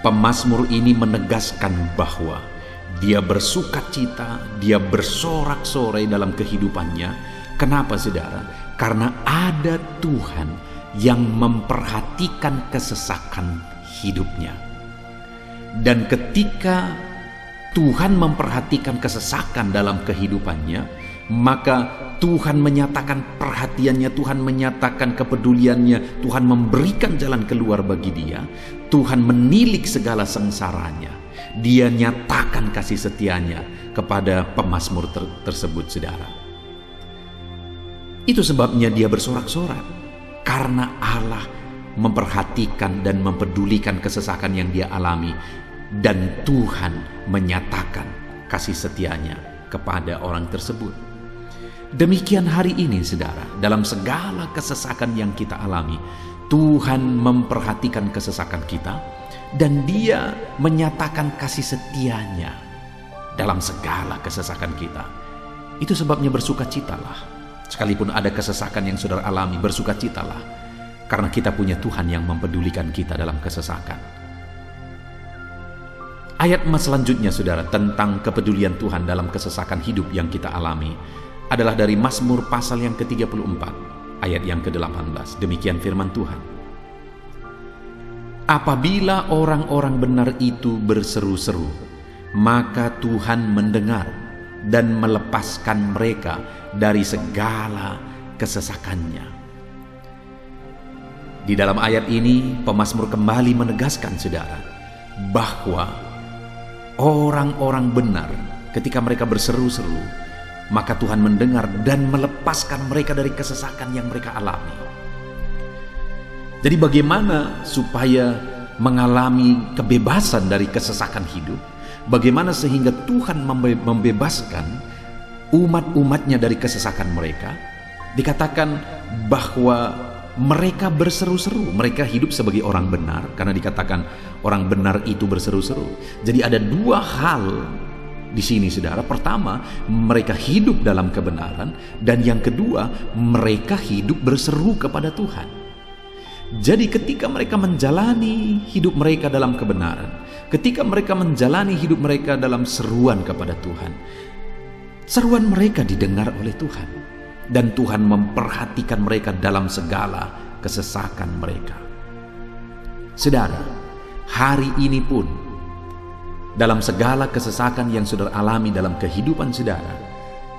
Speaker 1: pemazmur ini menegaskan bahwa dia bersukacita, dia bersorak-sorai dalam kehidupannya. Kenapa, saudara? Karena ada Tuhan yang memperhatikan kesesakan hidupnya. Dan ketika Tuhan memperhatikan kesesakan dalam kehidupannya, maka Tuhan menyatakan perhatiannya, Tuhan menyatakan kepeduliannya, Tuhan memberikan jalan keluar bagi dia, Tuhan menilik segala sengsaranya, dia nyatakan kasih setianya kepada pemazmur tersebut, saudara. Itu sebabnya dia bersorak-sorak, karena Allah memperhatikan dan mempedulikan kesesakan yang dia alami, dan Tuhan menyatakan kasih setianya kepada orang tersebut. Demikian hari ini, saudara, dalam segala kesesakan yang kita alami, Tuhan memperhatikan kesesakan kita dan dia menyatakan kasih setianya dalam segala kesesakan kita. Itu sebabnya bersukacitalah. Sekalipun ada kesesakan yang saudara alami, bersukacitalah, karena kita punya Tuhan yang mempedulikan kita dalam kesesakan. Ayat emas selanjutnya, saudara, tentang kepedulian Tuhan dalam kesesakan hidup yang kita alami adalah dari Mazmur pasal yang ke-34 ayat yang ke-18. Demikian firman Tuhan. Apabila orang-orang benar itu berseru-seru, maka Tuhan mendengar dan melepaskan mereka dari segala kesesakannya. Di dalam ayat ini pemazmur kembali menegaskan, saudara, bahwa orang-orang benar ketika mereka berseru-seru, maka Tuhan mendengar dan melepaskan mereka dari kesesakan yang mereka alami. Jadi bagaimana supaya mengalami kebebasan dari kesesakan hidup? Bagaimana sehingga Tuhan membebaskan umat-umatnya dari kesesakan mereka? Dikatakan bahwa mereka berseru-seru, mereka hidup sebagai orang benar, karena dikatakan orang benar itu berseru-seru. Jadi ada dua hal di sini, saudara. Pertama, mereka hidup dalam kebenaran, dan yang kedua, mereka hidup berseru kepada Tuhan. Jadi ketika mereka menjalani hidup mereka dalam kebenaran, ketika mereka menjalani hidup mereka dalam seruan kepada Tuhan, seruan mereka didengar oleh Tuhan, dan Tuhan memperhatikan mereka dalam segala kesesakan mereka. Saudara, hari ini pun dalam segala kesesakan yang saudara alami dalam kehidupan saudara,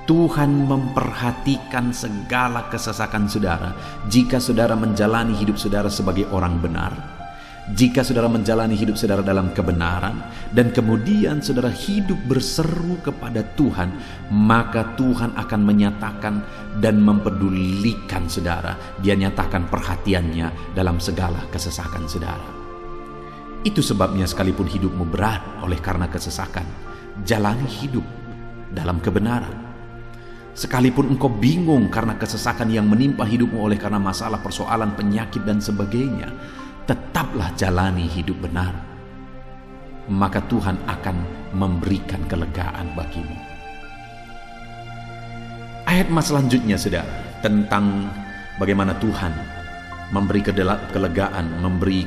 Speaker 1: Tuhan memperhatikan segala kesesakan saudara. Jika saudara menjalani hidup saudara sebagai orang benar, jika saudara menjalani hidup saudara dalam kebenaran, dan kemudian saudara hidup berseru kepada Tuhan, maka Tuhan akan menyatakan dan mempedulikan saudara. Dia nyatakan perhatiannya dalam segala kesesakan saudara. Itu sebabnya sekalipun hidupmu berat oleh karena kesesakan, jalani hidup dalam kebenaran. Sekalipun engkau bingung karena kesesakan yang menimpa hidupmu oleh karena masalah, persoalan, penyakit dan sebagainya, tetaplah jalani hidup benar. Maka Tuhan akan memberikan kelegaan bagimu. Ayat emas selanjutnya, saudara, tentang bagaimana Tuhan memberi kelegaan, memberi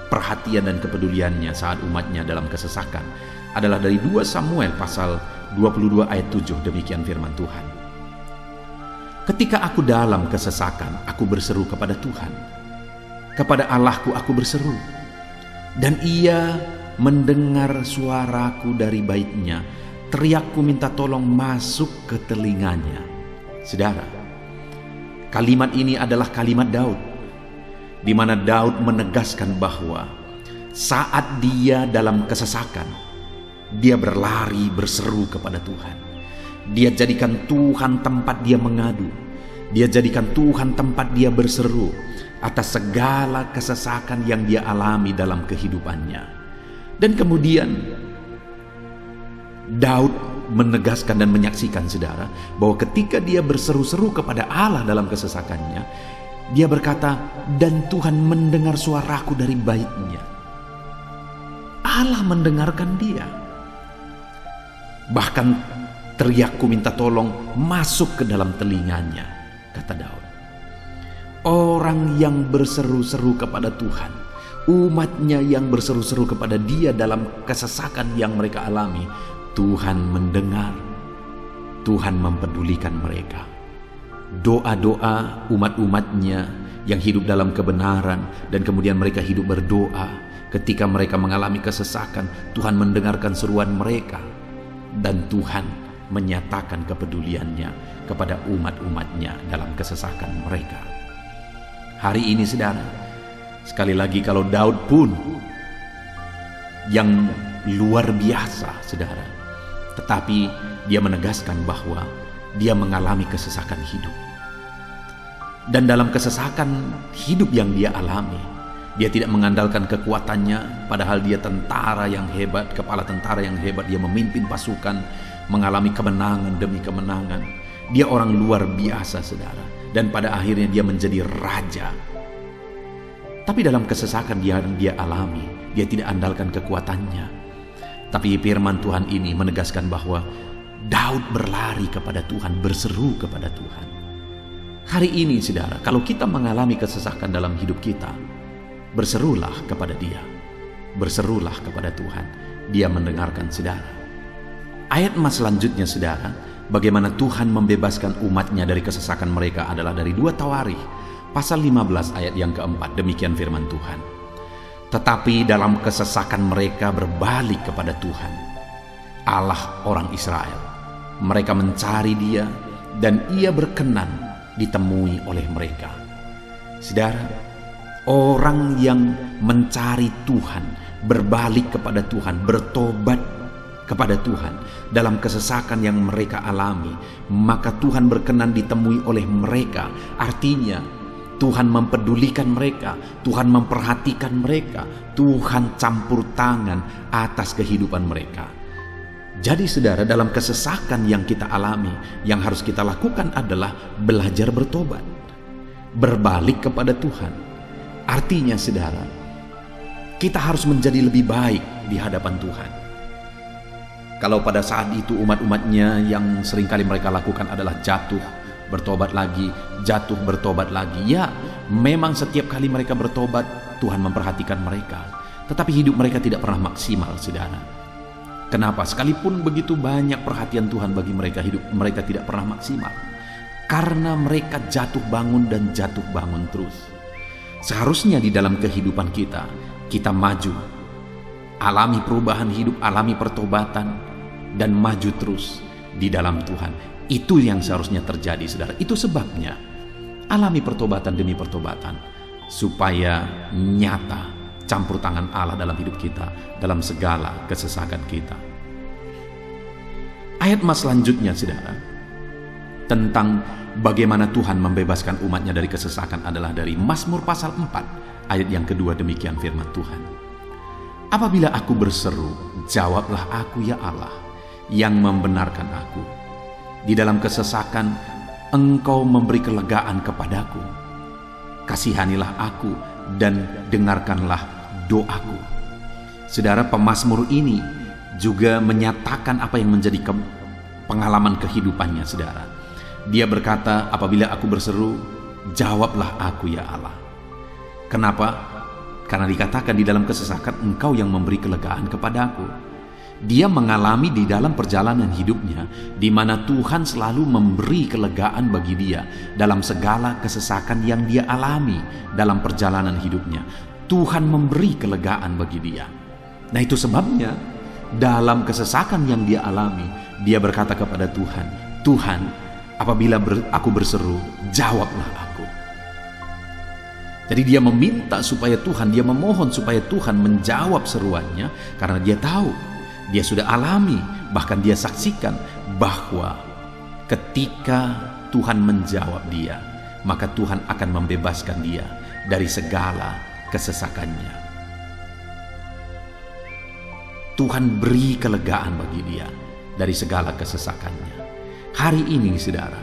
Speaker 1: perhatian dan kepeduliannya saat umatnya dalam kesesakan adalah dari 2 Samuel pasal 22 ayat 7. Demikian firman Tuhan. Ketika aku dalam kesesakan, aku berseru kepada Tuhan. Kepada Allahku aku berseru, dan ia mendengar suaraku dari baitnya. Teriakku minta tolong masuk ke telinganya. Saudara, Kalimat ini adalah kalimat Daud, di mana Daud menegaskan bahwa saat dia dalam kesesakan, dia berlari berseru kepada Tuhan. Dia jadikan Tuhan tempat dia mengadu. Dia jadikan Tuhan tempat dia berseru atas segala kesesakan yang dia alami dalam kehidupannya. Dan kemudian Daud menegaskan dan menyaksikan, saudara, bahwa ketika dia berseru-seru kepada Allah dalam kesesakannya, dia berkata, dan Tuhan mendengar suaraku dari baitnya. Allah mendengarkan dia. Bahkan teriakku minta tolong masuk ke dalam telinganya, kata Daud. Orang yang berseru-seru kepada Tuhan, umatnya yang berseru-seru kepada dia dalam kesesakan yang mereka alami, Tuhan mendengar, Tuhan mempedulikan mereka. Doa-doa umat-umatnya yang hidup dalam kebenaran, dan kemudian mereka hidup berdoa ketika mereka mengalami kesesakan, Tuhan mendengarkan seruan mereka, dan Tuhan menyatakan kepeduliannya kepada umat-umatnya dalam kesesakan mereka. Hari ini, saudara, sekali lagi, kalau Daud pun yang luar biasa, saudara, tetapi dia menegaskan bahwa dia mengalami kesesakan hidup. Dan dalam kesesakan hidup yang dia alami, dia tidak mengandalkan kekuatannya, padahal dia tentara yang hebat, kepala tentara yang hebat. Dia memimpin pasukan, mengalami kemenangan demi kemenangan. Dia orang luar biasa, saudara. Dan pada akhirnya dia menjadi raja. Tapi dalam kesesakan yang dia alami, dia tidak andalkan kekuatannya. Tapi firman Tuhan ini menegaskan bahwa Daud berlari kepada Tuhan, berseru kepada Tuhan. Hari ini, saudara, kalau kita mengalami kesesakan dalam hidup kita, berserulah kepada Dia, berserulah kepada Tuhan. Dia mendengarkan, saudara. Ayat emas selanjutnya, saudara, bagaimana Tuhan membebaskan umatnya dari kesesakan mereka adalah dari 2 Tawarikh pasal 15 ayat yang keempat. Demikian firman Tuhan. Tetapi dalam kesesakan mereka berbalik kepada Tuhan, Allah orang Israel. Mereka mencari Dia, dan Ia berkenan ditemui oleh mereka. Saudara, orang yang mencari Tuhan, berbalik kepada Tuhan, bertobat kepada Tuhan dalam kesesakan yang mereka alami, maka Tuhan berkenan ditemui oleh mereka. Artinya Tuhan mempedulikan mereka, Tuhan memperhatikan mereka, Tuhan campur tangan atas kehidupan mereka. Jadi, saudara, dalam kesesakan yang kita alami, yang harus kita lakukan adalah belajar bertobat, berbalik kepada Tuhan. Artinya, saudara, kita harus menjadi lebih baik di hadapan Tuhan. Kalau pada saat itu umat-umatnya yang seringkali mereka lakukan adalah jatuh, bertobat lagi, jatuh, bertobat lagi. Ya, memang setiap kali mereka bertobat, Tuhan memperhatikan mereka. Tetapi hidup mereka tidak pernah maksimal, saudara. Kenapa? Sekalipun begitu banyak perhatian Tuhan bagi mereka, hidup mereka tidak pernah maksimal. Karena mereka jatuh bangun dan jatuh bangun terus. Seharusnya di dalam kehidupan kita, kita maju, alami perubahan hidup, alami pertobatan, dan maju terus di dalam Tuhan. Itu yang seharusnya terjadi, saudara. Itu sebabnya alami pertobatan demi pertobatan, supaya nyata campur tangan Allah dalam hidup kita, dalam segala kesesakan kita. Ayat emas selanjutnya, saudara, tentang bagaimana Tuhan membebaskan umatnya dari kesesakan adalah dari Mazmur pasal 4 ayat yang kedua. Demikian firman Tuhan. Apabila aku berseru, jawablah aku ya Allah, yang membenarkan aku. Di dalam kesesakan, Engkau memberi kelegaan kepadaku. Kasihanilah aku dan dengarkanlah doaku. Saudara, pemazmur ini juga menyatakan apa yang menjadi pengalaman kehidupannya, saudara. Dia berkata, apabila aku berseru, jawablah aku ya Allah. Kenapa? Karena dikatakan di dalam kesesakan Engkau yang memberi kelegaan kepadaku. Dia mengalami di dalam perjalanan hidupnya, di mana Tuhan selalu memberi kelegaan bagi dia dalam segala kesesakan yang dia alami dalam perjalanan hidupnya. Tuhan memberi kelegaan bagi dia. Nah, itu sebabnya dalam kesesakan yang dia alami, dia berkata kepada Tuhan, Tuhan, Apabila aku berseru, jawablah aku. Jadi dia meminta supaya Tuhan, dia memohon supaya Tuhan menjawab seruannya, karena dia tahu, dia sudah alami, bahkan dia saksikan bahwa ketika Tuhan menjawab dia, maka Tuhan akan membebaskan dia dari segala kesesakannya. Tuhan beri kelegaan bagi dia dari segala kesesakannya. Hari ini saudara,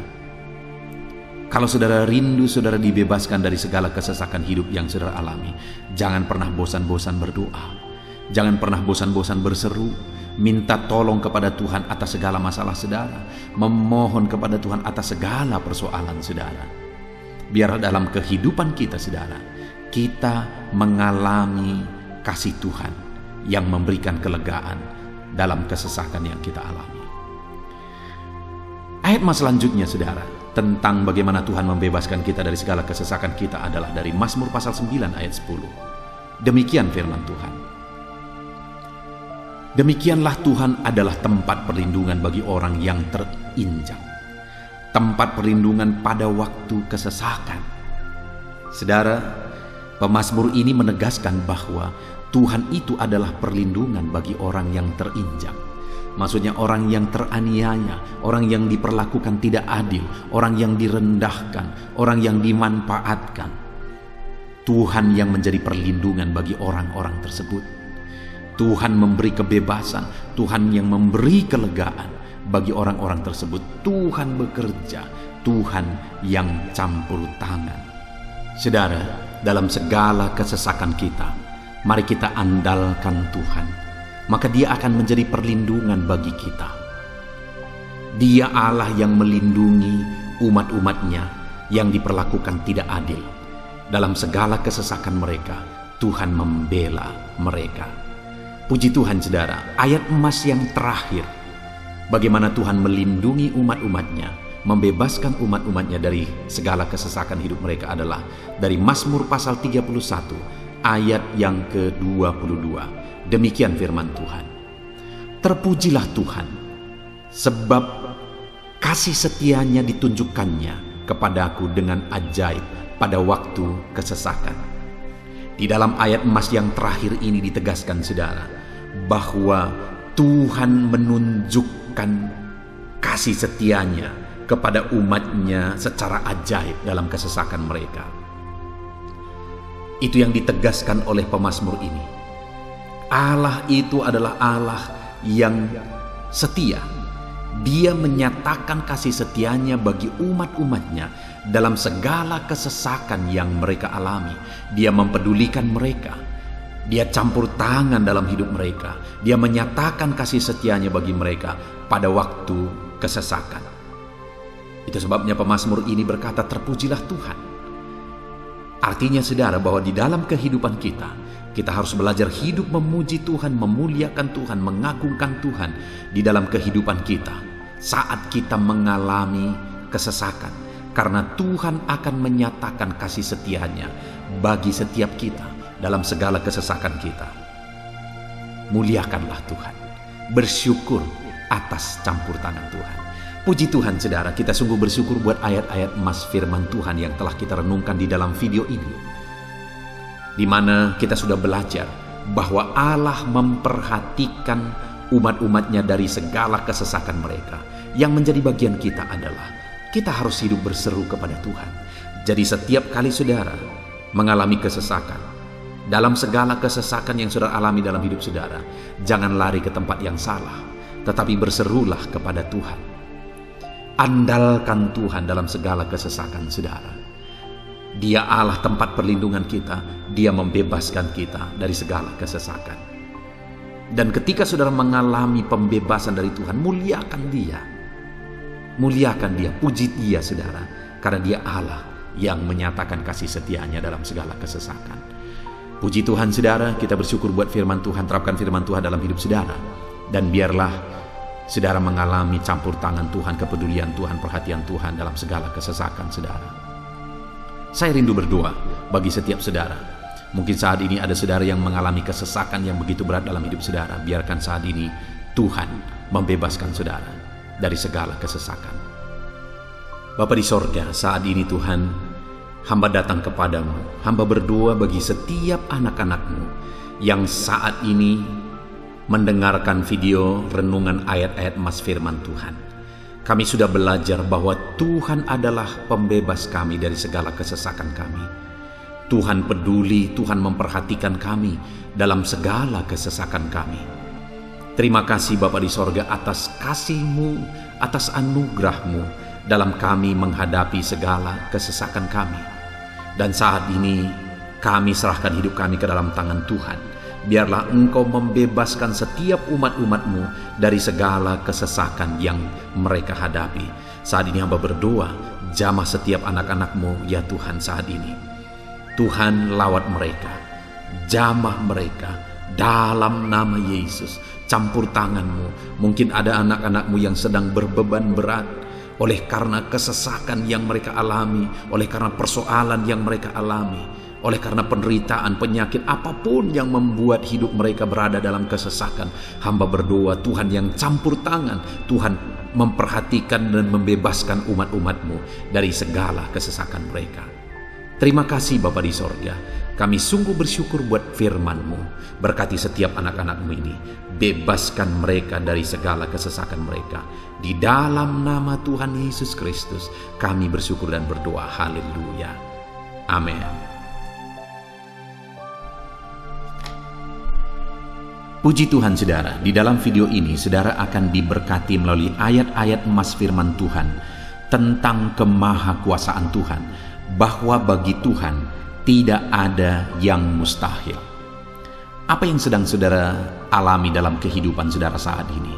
Speaker 1: kalau saudara rindu saudara dibebaskan dari segala kesesakan hidup yang saudara alami, jangan pernah bosan-bosan berdoa. Jangan pernah bosan-bosan berseru, minta tolong kepada Tuhan atas segala masalah saudara, memohon kepada Tuhan atas segala persoalan saudara. Biar dalam kehidupan kita saudara, kita mengalami kasih Tuhan yang memberikan kelegaan dalam kesesakan yang kita alami. Ayat mas selanjutnya saudara, tentang bagaimana Tuhan membebaskan kita dari segala kesesakan kita adalah dari Mazmur pasal 9 ayat 10. Demikian firman Tuhan. Demikianlah Tuhan adalah tempat perlindungan bagi orang yang terinjak, tempat perlindungan pada waktu kesesakan. Saudara, pemazmur ini menegaskan bahwa Tuhan itu adalah perlindungan bagi orang yang terinjak. Maksudnya orang yang teraniaya, orang yang diperlakukan tidak adil, orang yang direndahkan, orang yang dimanfaatkan. Tuhan yang menjadi perlindungan bagi orang-orang tersebut. Tuhan memberi kebebasan, Tuhan yang memberi kelegaan bagi orang-orang tersebut. Tuhan bekerja, Tuhan yang campur tangan. Saudara, dalam segala kesesakan kita, mari kita andalkan Tuhan. Maka dia akan menjadi perlindungan bagi kita. Dia Allah yang melindungi umat-umatnya yang diperlakukan tidak adil. Dalam segala kesesakan mereka, Tuhan membela mereka. Puji Tuhan saudara, ayat emas yang terakhir, bagaimana Tuhan melindungi umat-umatnya, membebaskan umat-umatnya dari segala kesesakan hidup mereka adalah dari Mazmur pasal 31 ayat yang ke-22. Demikian firman Tuhan. Terpujilah Tuhan, sebab kasih setianya ditunjukkannya kepadaku dengan ajaib pada waktu kesesakan. Di dalam ayat emas yang terakhir ini ditegaskan saudara, bahwa Tuhan menunjukkan kasih setianya kepada umatnya secara ajaib dalam kesesakan mereka. Itu yang ditegaskan oleh pemazmur ini. Allah itu adalah Allah yang setia. Dia menyatakan kasih setianya bagi umat-umatnya dalam segala kesesakan yang mereka alami. Dia mempedulikan mereka. Dia campur tangan dalam hidup mereka. Dia menyatakan kasih setianya bagi mereka pada waktu kesesakan. Itu sebabnya pemazmur ini berkata, terpujilah Tuhan. Artinya saudara, bahwa di dalam kehidupan kita harus belajar hidup memuji Tuhan, memuliakan Tuhan, mengagungkan Tuhan di dalam kehidupan kita saat kita mengalami kesesakan. Karena Tuhan akan menyatakan kasih setianya bagi setiap kita dalam segala kesesakan kita. Muliakanlah Tuhan, bersyukur atas campur tangan Tuhan. Puji Tuhan saudara, kita sungguh bersyukur buat ayat-ayat emas firman Tuhan yang telah kita renungkan di dalam video ini, di mana kita sudah belajar bahwa Allah memperhatikan umat-umatnya dari segala kesesakan mereka. Yang menjadi bagian kita adalah kita harus hidup berseru kepada Tuhan. Jadi setiap kali saudara mengalami kesesakan, dalam segala kesesakan yang saudara alami dalam hidup saudara, jangan lari ke tempat yang salah, tetapi berserulah kepada Tuhan. Andalkan Tuhan dalam segala kesesakan saudara. Dia Allah tempat perlindungan kita. Dia membebaskan kita dari segala kesesakan. Dan ketika saudara mengalami pembebasan dari Tuhan, muliakan Dia. Muliakan Dia, puji Dia saudara. Karena Dia Allah yang menyatakan kasih setianya dalam segala kesesakan. Puji Tuhan saudara, kita bersyukur buat firman Tuhan. Terapkan firman Tuhan dalam hidup saudara. Dan biarlah saudara mengalami campur tangan Tuhan, kepedulian Tuhan, perhatian Tuhan dalam segala kesesakan saudara. Saya rindu berdoa bagi setiap saudara. Mungkin saat ini ada saudara yang mengalami kesesakan yang begitu berat dalam hidup saudara. Biarkan saat ini Tuhan membebaskan saudara dari segala kesesakan. Bapa di sorga, saat ini Tuhan, hamba datang kepadamu. Hamba berdoa bagi setiap anak-anak-Mu yang saat ini mendengarkan video renungan ayat-ayat emas firman Tuhan. Kami sudah belajar bahwa Tuhan adalah pembebas kami dari segala kesesakan kami. Tuhan peduli, Tuhan memperhatikan kami dalam segala kesesakan kami. Terima kasih Bapa di sorga atas kasih-Mu, atas anugerah-Mu dalam kami menghadapi segala kesesakan kami. Dan saat ini kami serahkan hidup kami ke dalam tangan Tuhan. Biarlah Engkau membebaskan setiap umat-umat-Mu dari segala kesesakan yang mereka hadapi. Saat ini hamba berdoa, jamah setiap anak-anak-Mu ya Tuhan saat ini. Tuhan lawat mereka, jamah mereka dalam nama Yesus. Campur tangan-Mu. Mungkin ada anak-anak-Mu yang sedang berbeban berat oleh karena kesesakan yang mereka alami, oleh karena persoalan yang mereka alami, oleh karena penderitaan, penyakit, apapun yang membuat hidup mereka berada dalam kesesakan. Hamba berdoa Tuhan yang campur tangan, Tuhan memperhatikan dan membebaskan umat-umat-Mu dari segala kesesakan mereka. Terima kasih Bapa di sorga. Kami sungguh bersyukur buat firman-Mu. Berkati setiap anak-anak-Mu ini. Bebaskan mereka dari segala kesesakan mereka. Di dalam nama Tuhan Yesus Kristus kami bersyukur dan berdoa. Haleluya. Amin. Puji Tuhan saudara, di dalam video ini saudara akan diberkati melalui ayat-ayat emas firman Tuhan tentang kemahakuasaan Tuhan, bahwa bagi Tuhan tidak ada yang mustahil. Apa yang sedang saudara alami dalam kehidupan saudara saat ini?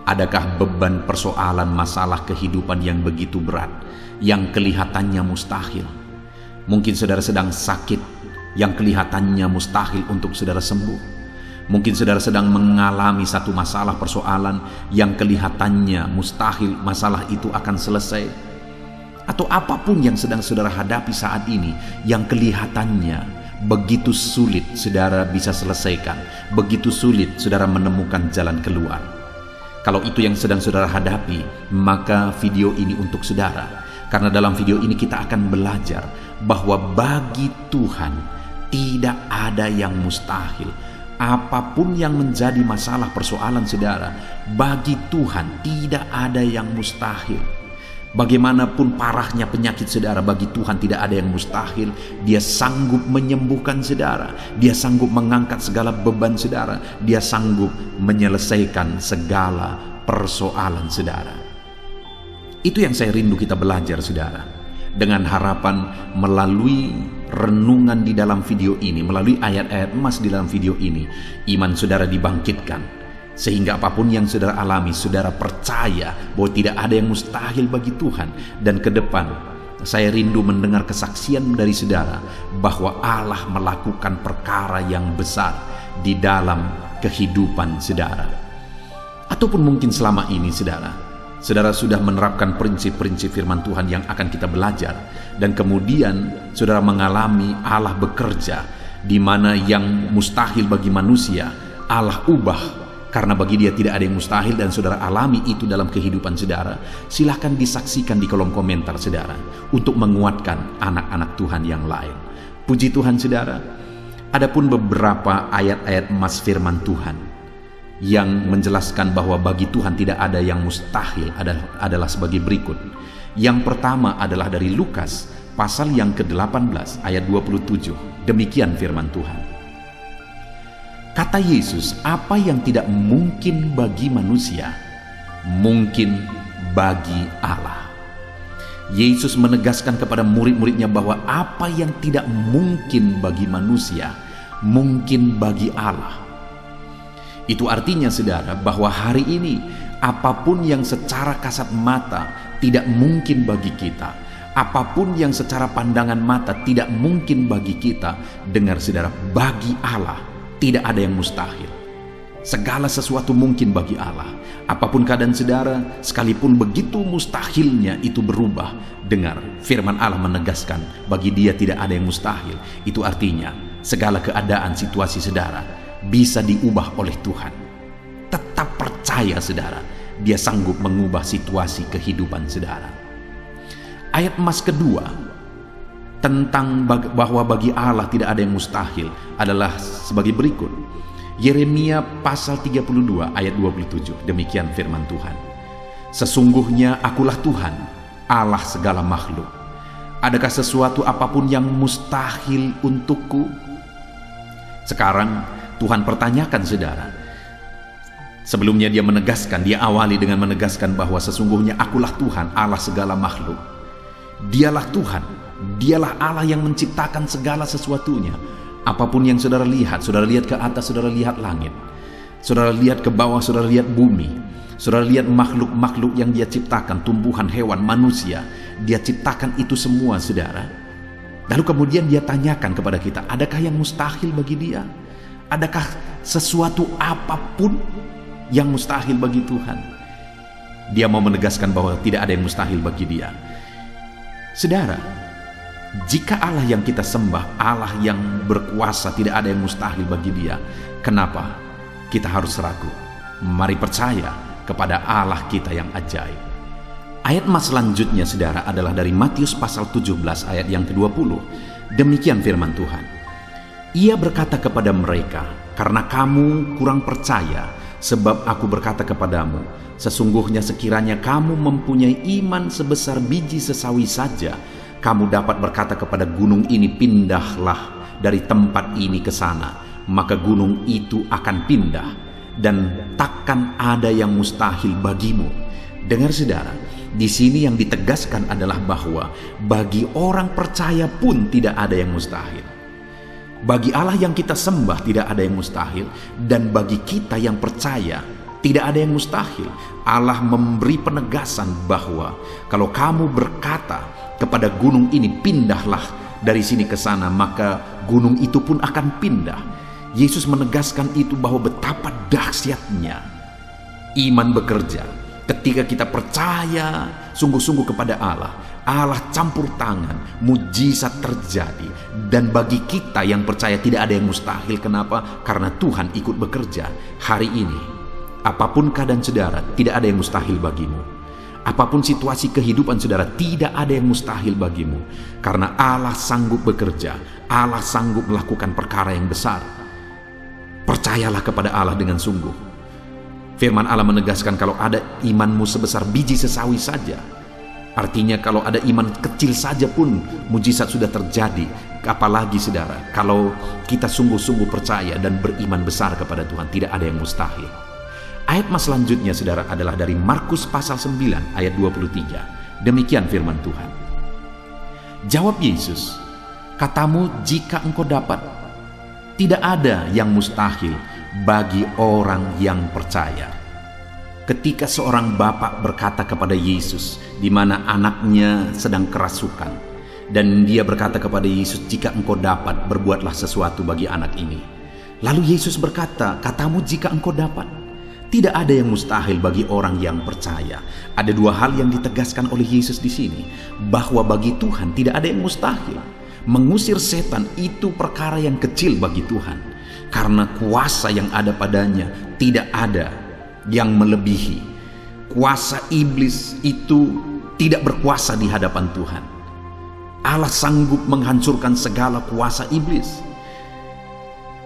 Speaker 1: Adakah beban, persoalan, masalah kehidupan yang begitu berat, yang kelihatannya mustahil? Mungkin saudara sedang sakit, yang kelihatannya mustahil untuk saudara sembuh. Mungkin saudara sedang mengalami satu masalah, persoalan yang kelihatannya mustahil masalah itu akan selesai. Atau apapun yang sedang saudara hadapi saat ini yang kelihatannya begitu sulit saudara bisa selesaikan, begitu sulit saudara menemukan jalan keluar. Kalau itu yang sedang saudara hadapi, maka video ini untuk saudara. Karena dalam video ini kita akan belajar bahwa bagi Tuhan tidak ada yang mustahil. Apapun yang menjadi masalah, persoalan saudara, bagi Tuhan tidak ada yang mustahil. Bagaimanapun parahnya penyakit saudara, bagi Tuhan tidak ada yang mustahil. Dia sanggup menyembuhkan saudara, Dia sanggup mengangkat segala beban saudara, Dia sanggup menyelesaikan segala persoalan saudara. Itu yang saya rindu kita belajar saudara. Dengan harapan melalui renungan di dalam video ini, melalui ayat-ayat emas di dalam video ini, iman saudara dibangkitkan. Sehingga apapun yang saudara alami, saudara percaya bahwa tidak ada yang mustahil bagi Tuhan. Dan ke depan saya rindu mendengar kesaksian dari saudara bahwa Allah melakukan perkara yang besar di dalam kehidupan saudara. Ataupun mungkin selama ini saudara sudah menerapkan prinsip-prinsip firman Tuhan yang akan kita belajar, dan kemudian saudara mengalami Allah bekerja di mana yang mustahil bagi manusia Allah ubah. Karena bagi Dia tidak ada yang mustahil, dan saudara alami itu dalam kehidupan saudara. Silahkan disaksikan di kolom komentar saudara untuk menguatkan anak-anak Tuhan yang lain. Puji Tuhan saudara. Adapun beberapa ayat-ayat emas firman Tuhan yang menjelaskan bahwa bagi Tuhan tidak ada yang mustahil adalah sebagai berikut. Yang pertama adalah dari Lukas pasal yang ke-18 ayat 27. Demikian firman Tuhan. Kata Yesus, apa yang tidak mungkin bagi manusia, mungkin bagi Allah. Yesus menegaskan kepada murid-muridnya bahwa apa yang tidak mungkin bagi manusia, mungkin bagi Allah. Itu artinya saudara bahwa hari ini apapun yang secara kasat mata tidak mungkin bagi kita, apapun yang secara pandangan mata tidak mungkin bagi kita, dengar saudara, bagi Allah tidak ada yang mustahil. Segala sesuatu mungkin bagi Allah. Apapun keadaan saudara, sekalipun begitu mustahilnya itu berubah. Dengar, firman Allah menegaskan, bagi Dia tidak ada yang mustahil. Itu artinya, segala keadaan situasi saudara bisa diubah oleh Tuhan. Tetap percaya saudara, Dia sanggup mengubah situasi kehidupan saudara. Ayat emas kedua tentang bahwa bagi Allah tidak ada yang mustahil adalah sebagai berikut. Yeremia pasal 32 ayat 27. Demikian firman Tuhan. Sesungguhnya akulah Tuhan, Allah segala makhluk. Adakah sesuatu apapun yang mustahil untukku? Sekarang Tuhan pertanyakan saudara. Sebelumnya dia awali dengan menegaskan bahwa sesungguhnya akulah Tuhan, Allah segala makhluk. Dialah Tuhan, dialah Allah yang menciptakan segala sesuatunya. Apapun yang saudara lihat ke atas, saudara lihat langit, saudara lihat ke bawah, saudara lihat bumi, saudara lihat makhluk-makhluk yang dia ciptakan, tumbuhan, hewan, manusia, dia ciptakan itu semua saudara. Lalu kemudian dia tanyakan kepada kita, adakah yang mustahil bagi dia? Adakah sesuatu apapun yang mustahil bagi Tuhan? Dia mau menegaskan bahwa tidak ada yang mustahil bagi dia. Saudara, jika Allah yang kita sembah, Allah yang berkuasa, tidak ada yang mustahil bagi dia, kenapa kita harus ragu? Mari percaya kepada Allah kita yang ajaib. Ayat emas selanjutnya saudara adalah dari Matius pasal 17 ayat yang ke-20. Demikian firman Tuhan. Ia berkata kepada mereka, karena kamu kurang percaya, sebab aku berkata kepadamu, sesungguhnya sekiranya kamu mempunyai iman sebesar biji sesawi saja, kamu dapat berkata kepada gunung ini, pindahlah dari tempat ini ke sana, maka gunung itu akan pindah, dan takkan ada yang mustahil bagimu. Dengar saudara, di sini yang ditegaskan adalah bahwa bagi orang percaya pun tidak ada yang mustahil. Bagi Allah yang kita sembah tidak ada yang mustahil, dan bagi kita yang percaya tidak ada yang mustahil. Allah memberi penegasan bahwa kalau kamu berkata kepada gunung ini, pindahlah dari sini ke sana, maka gunung itu pun akan pindah. Yesus menegaskan itu bahwa betapa dahsyatnya iman bekerja. Ketika kita percaya sungguh-sungguh kepada Allah, Allah campur tangan, mujizat terjadi. Dan bagi kita yang percaya tidak ada yang mustahil. Kenapa? Karena Tuhan ikut bekerja. Hari ini, apapun keadaan saudara, tidak ada yang mustahil bagimu. Apapun situasi kehidupan saudara, tidak ada yang mustahil bagimu. Karena Allah sanggup bekerja, Allah sanggup melakukan perkara yang besar. Percayalah kepada Allah dengan sungguh. Firman Allah menegaskan kalau ada imanmu sebesar biji sesawi saja. Artinya kalau ada iman kecil saja pun mujizat sudah terjadi. Apalagi saudara, kalau kita sungguh-sungguh percaya dan beriman besar kepada Tuhan, tidak ada yang mustahil. Ayat mas selanjutnya saudara adalah dari Markus pasal 9 ayat 23. Demikian firman Tuhan. Jawab Yesus, katamu jika engkau dapat. Tidak ada yang mustahil bagi orang yang percaya. Ketika seorang bapak berkata kepada Yesus, di mana anaknya sedang kerasukan, dan dia berkata kepada Yesus, jika engkau dapat, berbuatlah sesuatu bagi anak ini. Lalu Yesus berkata, katamu jika engkau dapat. Tidak ada yang mustahil bagi orang yang percaya. Ada dua hal yang ditegaskan oleh Yesus di sini, bahwa bagi Tuhan tidak ada yang mustahil. Mengusir setan itu perkara yang kecil bagi Tuhan, karena kuasa yang ada padanya tidak ada yang melebihi. Kuasa iblis itu tidak berkuasa di hadapan Tuhan. Allah sanggup menghancurkan segala kuasa iblis.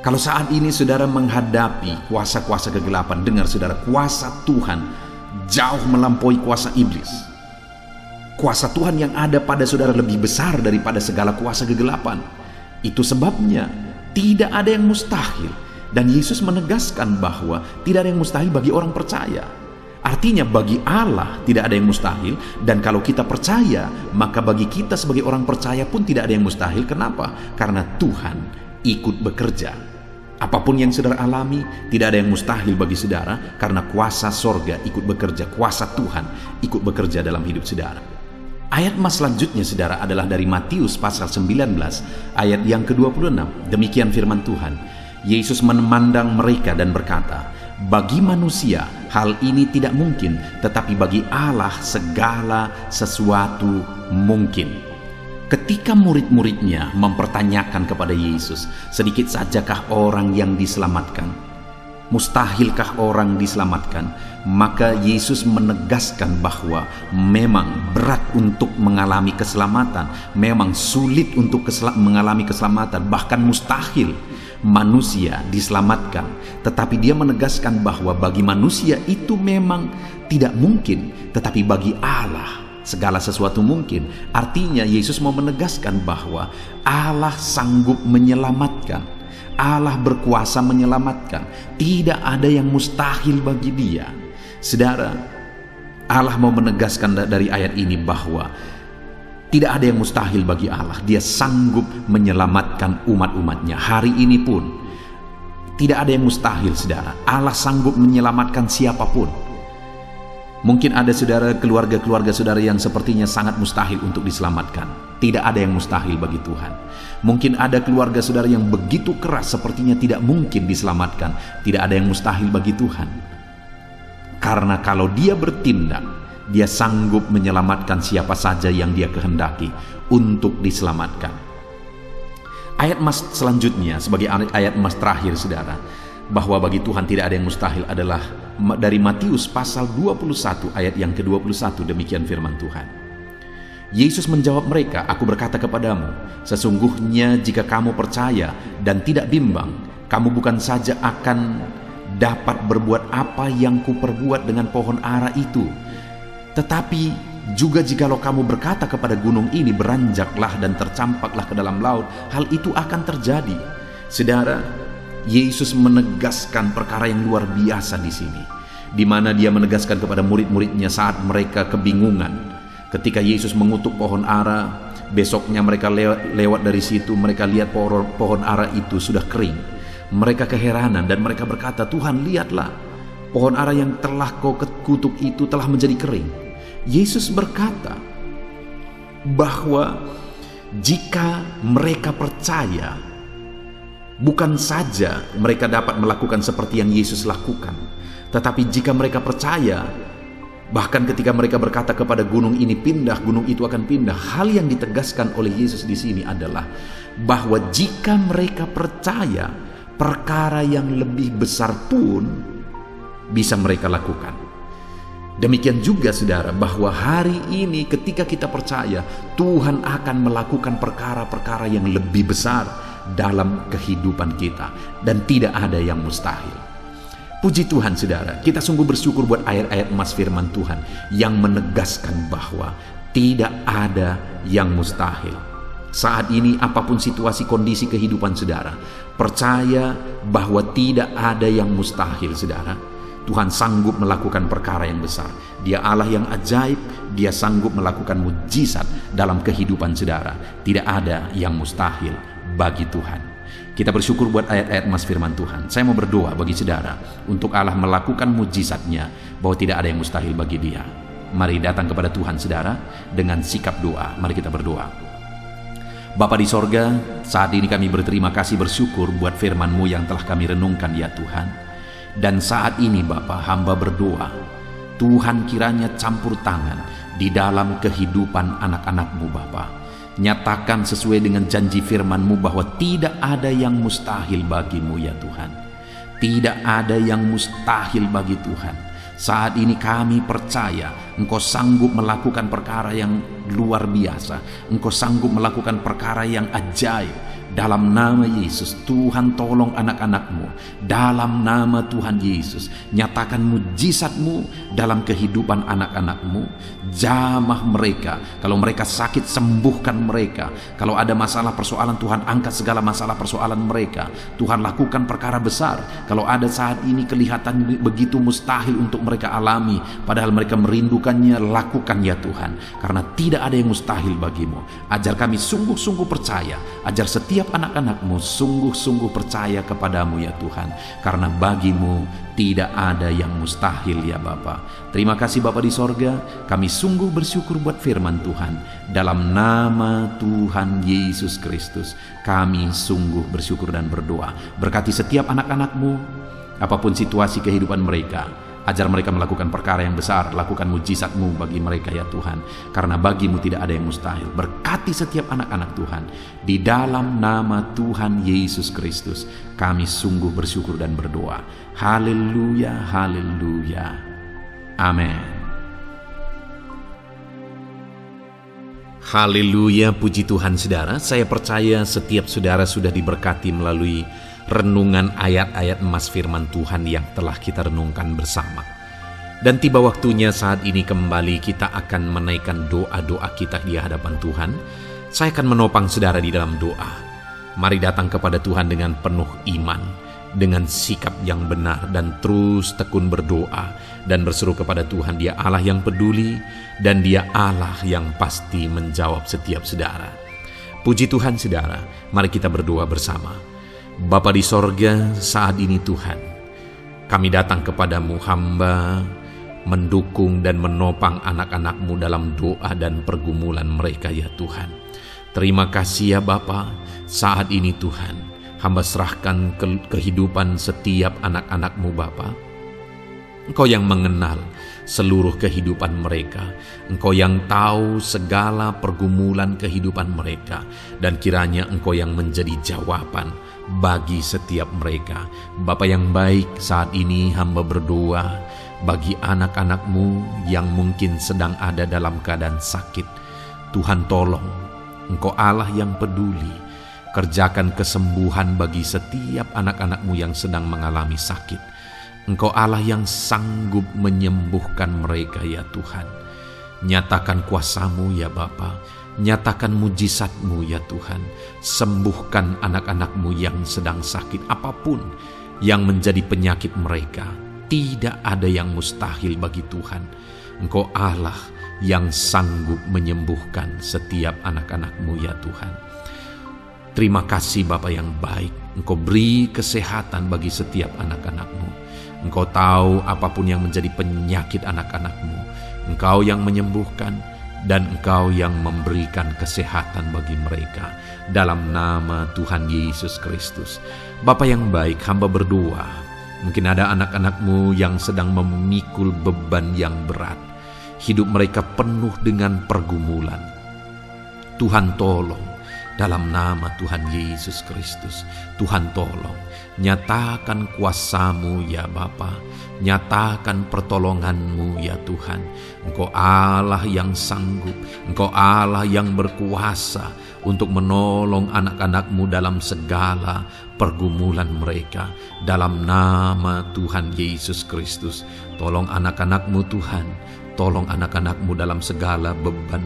Speaker 1: Kalau saat ini saudara menghadapi kuasa-kuasa kegelapan, dengar saudara, kuasa Tuhan jauh melampaui kuasa iblis. Kuasa Tuhan yang ada pada saudara lebih besar daripada segala kuasa kegelapan. Itu sebabnya tidak ada yang mustahil. Dan Yesus menegaskan bahwa tidak ada yang mustahil bagi orang percaya. Artinya bagi Allah tidak ada yang mustahil. Dan kalau kita percaya, maka bagi kita sebagai orang percaya pun tidak ada yang mustahil. Kenapa? Karena Tuhan ikut bekerja. Apapun yang saudara alami, tidak ada yang mustahil bagi saudara, karena kuasa sorga ikut bekerja, kuasa Tuhan ikut bekerja dalam hidup saudara. Ayat mas selanjutnya saudara adalah dari Matius pasal 19 ayat yang ke-26. Demikian firman Tuhan. Yesus memandang mereka dan berkata, bagi manusia hal ini tidak mungkin, tetapi bagi Allah segala sesuatu mungkin. Ketika murid-muridnya mempertanyakan kepada Yesus, sedikit sajakah orang yang diselamatkan? Mustahilkah orang diselamatkan? Maka Yesus menegaskan bahwa memang berat untuk mengalami keselamatan, memang sulit untuk mengalami keselamatan, bahkan mustahil manusia diselamatkan. Tetapi dia menegaskan bahwa bagi manusia itu memang tidak mungkin, tetapi bagi Allah segala sesuatu mungkin. Artinya Yesus mau menegaskan bahwa Allah sanggup menyelamatkan. Allah berkuasa menyelamatkan. Tidak ada yang mustahil bagi Dia. Saudara, Allah mau menegaskan dari ayat ini bahwa tidak ada yang mustahil bagi Allah. Dia sanggup menyelamatkan umat-umatnya. Hari ini pun tidak ada yang mustahil, saudara. Allah sanggup menyelamatkan siapapun. Mungkin ada saudara, keluarga-keluarga saudara yang sepertinya sangat mustahil untuk diselamatkan. Tidak ada yang mustahil bagi Tuhan. Mungkin ada keluarga saudara yang begitu keras sepertinya tidak mungkin diselamatkan. Tidak ada yang mustahil bagi Tuhan. Karena kalau Dia bertindak, Dia sanggup menyelamatkan siapa saja yang Dia kehendaki untuk diselamatkan. Ayat emas selanjutnya sebagai ayat emas terakhir, saudara, bahwa bagi Tuhan tidak ada yang mustahil adalah dari Matius pasal 21 ayat yang ke-21. Demikian firman Tuhan. Yesus menjawab mereka, "Aku berkata kepadamu, sesungguhnya jika kamu percaya dan tidak bimbang, kamu bukan saja akan dapat berbuat apa yang kuperbuat dengan pohon ara itu, tetapi juga jikalau kamu berkata kepada gunung ini, beranjaklah dan tercampaklah ke dalam laut, hal itu akan terjadi." Saudara, Yesus menegaskan perkara yang luar biasa di sini, di mana Dia menegaskan kepada murid-muridnya saat mereka kebingungan. Ketika Yesus mengutuk pohon ara, besoknya mereka lewat dari situ, mereka lihat pohon ara itu sudah kering. Mereka keheranan dan mereka berkata, "Tuhan, lihatlah, pohon ara yang telah kau kutuk itu telah menjadi kering." Yesus berkata bahwa jika mereka percaya, bukan saja mereka dapat melakukan seperti yang Yesus lakukan, tetapi jika mereka percaya, bahkan ketika mereka berkata kepada gunung ini pindah, gunung itu akan pindah. Hal yang ditegaskan oleh Yesus di sini adalah bahwa jika mereka percaya, perkara yang lebih besar pun bisa mereka lakukan. Demikian juga saudara, bahwa hari ini ketika kita percaya, Tuhan akan melakukan perkara-perkara yang lebih besar dalam kehidupan kita, dan tidak ada yang mustahil. Puji Tuhan saudara, kita sungguh bersyukur buat ayat-ayat emas firman Tuhan yang menegaskan bahwa tidak ada yang mustahil. Saat ini apapun situasi kondisi kehidupan saudara, percaya bahwa tidak ada yang mustahil saudara. Tuhan sanggup melakukan perkara yang besar. Dia Allah yang ajaib, Dia sanggup melakukan mujizat dalam kehidupan saudara. Tidak ada yang mustahil bagi Tuhan. Kita bersyukur buat ayat-ayat emas firman Tuhan. Saya mau berdoa bagi saudara untuk Allah melakukan mujizatnya, bahwa tidak ada yang mustahil bagi Dia. Mari datang kepada Tuhan saudara dengan sikap doa. Mari kita berdoa. Bapa di sorga, saat ini kami berterima kasih, bersyukur buat firman-Mu yang telah kami renungkan ya Tuhan. Dan saat ini Bapa, hamba berdoa, Tuhan kiranya campur tangan di dalam kehidupan anak-anak-Mu Bapa. Nyatakan sesuai dengan janji firman-Mu bahwa tidak ada yang mustahil bagi-Mu ya Tuhan. Tidak ada yang mustahil bagi Tuhan. Saat ini kami percaya Engkau sanggup melakukan perkara yang luar biasa. Engkau sanggup melakukan perkara yang ajaib. Dalam nama Yesus, Tuhan tolong anak-anak-Mu. Dalam nama Tuhan Yesus, nyatakan mujizat-Mu dalam kehidupan anak-anak-Mu. Jamah mereka. Kalau mereka sakit, sembuhkan mereka. Kalau ada masalah persoalan, Tuhan angkat segala masalah persoalan mereka. Tuhan lakukan perkara besar. Kalau ada saat ini kelihatan begitu mustahil untuk mereka alami, padahal mereka merindukannya, lakukan ya Tuhan. Karena tidak ada yang mustahil bagi-Mu. Ajar kami sungguh-sungguh percaya. Ajar setiap anak-anak-Mu sungguh-sungguh percaya kepadamu ya Tuhan, karena bagi-Mu tidak ada yang mustahil ya Bapa. Terima kasih Bapa di sorga, kami sungguh bersyukur buat firman Tuhan. Dalam nama Tuhan Yesus Kristus kami sungguh bersyukur dan berdoa. Berkati setiap anak-anak-Mu, apapun situasi kehidupan mereka, Ajar mereka melakukan perkara yang besar, lakukan mujizat-Mu bagi mereka ya Tuhan. Karena bagi-Mu tidak ada yang mustahil. Berkati setiap anak-anak Tuhan. Di dalam nama Tuhan Yesus Kristus, kami sungguh bersyukur dan berdoa. Haleluya, haleluya. Amin. Haleluya, puji Tuhan saudara. Saya percaya setiap saudara sudah diberkati melalui renungan ayat-ayat emas firman Tuhan yang telah kita renungkan bersama. Dan tiba waktunya saat ini kembali kita akan menaikkan doa-doa kita di hadapan Tuhan. Saya akan menopang saudara di dalam doa. Mari datang kepada Tuhan dengan penuh iman, dengan sikap yang benar, dan terus tekun berdoa dan berseru kepada Tuhan. Dia Allah yang peduli dan Dia Allah yang pasti menjawab setiap saudara. Puji Tuhan saudara, mari kita berdoa bersama. Bapa di sorga, saat ini Tuhan, kami datang kepadamu, hamba mendukung dan menopang anak-anak-Mu dalam doa dan pergumulan mereka ya Tuhan. Terima kasih ya Bapa, saat ini Tuhan, hamba serahkan kehidupan setiap anak-anak-Mu Bapa. Engkau yang mengenal seluruh kehidupan mereka. Engkau yang tahu segala pergumulan kehidupan mereka. Dan kiranya Engkau yang menjadi jawaban bagi setiap mereka. Bapa yang baik, saat ini hamba berdoa bagi anak-anak-Mu yang mungkin sedang ada dalam keadaan sakit. Tuhan tolong, Engkau Allah yang peduli. Kerjakan kesembuhan bagi setiap anak-anak-Mu yang sedang mengalami sakit. Engkau Allah yang sanggup menyembuhkan mereka ya Tuhan. Nyatakan kuasa-Mu ya Bapa. Nyatakan mujizat-Mu ya Tuhan. Sembuhkan anak-anak-Mu yang sedang sakit, apapun yang menjadi penyakit mereka. Tidak ada yang mustahil bagi Tuhan. Engkau Allah yang sanggup menyembuhkan setiap anak-anak-Mu ya Tuhan. Terima kasih Bapa yang baik. Engkau beri kesehatan bagi setiap anak-anak-Mu. Engkau tahu apapun yang menjadi penyakit anak-anak-Mu. Engkau yang menyembuhkan dan Engkau yang memberikan kesehatan bagi mereka. Dalam nama Tuhan Yesus Kristus. Bapa yang baik, hamba berdoa. Mungkin ada anak-anak-Mu yang sedang memikul beban yang berat. Hidup mereka penuh dengan pergumulan. Tuhan tolong. Dalam nama Tuhan Yesus Kristus, Tuhan tolong. Nyatakan kuasa-Mu ya Bapa. Nyatakan pertolongan-Mu ya Tuhan. Engkau Allah yang sanggup. Engkau Allah yang berkuasa untuk menolong anak-anak-Mu dalam segala pergumulan mereka. Dalam nama Tuhan Yesus Kristus, tolong anak-anak-Mu Tuhan. Tolong anak-anak-Mu dalam segala beban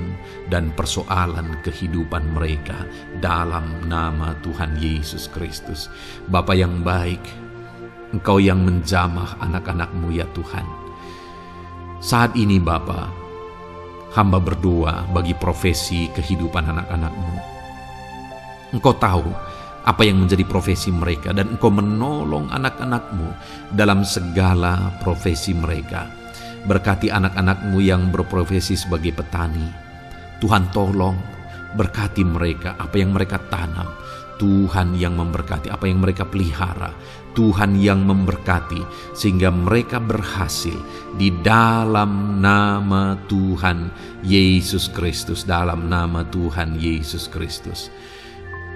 Speaker 1: dan persoalan kehidupan mereka. Dalam nama Tuhan Yesus Kristus. Bapa yang baik, Engkau yang menjamah anak-anak-Mu ya Tuhan. Saat ini Bapa, hamba berdoa bagi profesi kehidupan anak-anak-Mu. Engkau tahu apa yang menjadi profesi mereka, dan Engkau menolong anak-anak-Mu dalam segala profesi mereka. Berkati anak-anak-Mu yang berprofesi sebagai petani. Tuhan tolong, berkati mereka, apa yang mereka tanam. Tuhan yang memberkati apa yang mereka pelihara. Tuhan yang memberkati sehingga mereka berhasil di dalam nama Tuhan Yesus Kristus. Dalam nama Tuhan Yesus Kristus.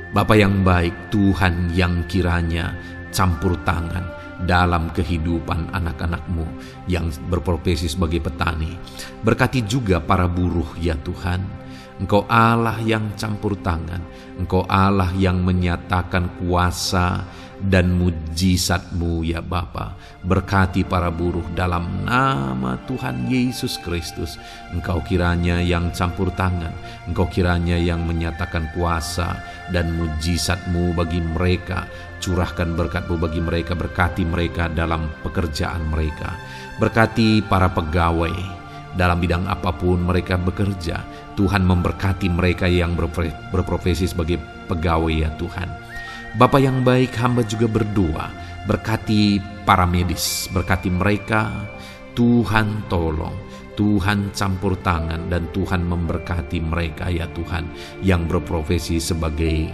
Speaker 1: Bapa yang baik, Tuhan yang kiranya campur tangan dalam kehidupan anak-anak-Mu yang berprofesi sebagai petani. Berkati juga para buruh ya Tuhan. Engkau Allah yang campur tangan. Engkau Allah yang menyatakan kuasa dan mujizat-Mu ya Bapa. Berkati para buruh dalam nama Tuhan Yesus Kristus. Engkau kiranya yang campur tangan. Engkau kiranya yang menyatakan kuasa dan mujizat-Mu bagi mereka. Curahkan berkat-Mu bagi mereka. Berkati mereka dalam pekerjaan mereka. Berkati para pegawai dalam bidang apapun mereka bekerja. Tuhan memberkati mereka yang berprofesi sebagai pegawai ya Tuhan. Bapa yang baik, hamba juga berdoa. Berkati para medis. Berkati mereka. Tuhan tolong. Tuhan campur tangan dan Tuhan memberkati mereka ya Tuhan. Yang berprofesi sebagai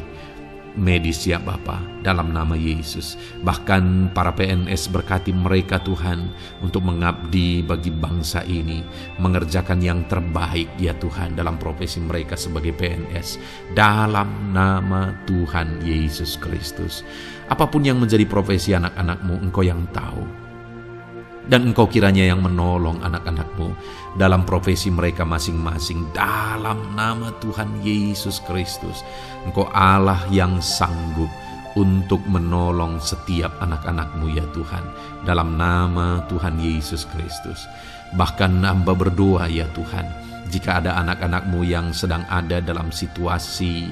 Speaker 1: medis ya Bapa, dalam nama Yesus. Bahkan para PNS, berkati mereka Tuhan untuk mengabdi bagi bangsa ini, mengerjakan yang terbaik ya Tuhan dalam profesi mereka sebagai PNS, dalam nama Tuhan Yesus Kristus. Apapun yang menjadi profesi anak-anak-Mu, Engkau yang tahu. Dan Engkau kiranya yang menolong anak-anak-Mu dalam profesi mereka masing-masing, dalam nama Tuhan Yesus Kristus. Engkau Allah yang sanggup untuk menolong setiap anak-anak-Mu ya Tuhan, dalam nama Tuhan Yesus Kristus. Bahkan hamba berdoa ya Tuhan, jika ada anak-anak-Mu yang sedang ada dalam situasi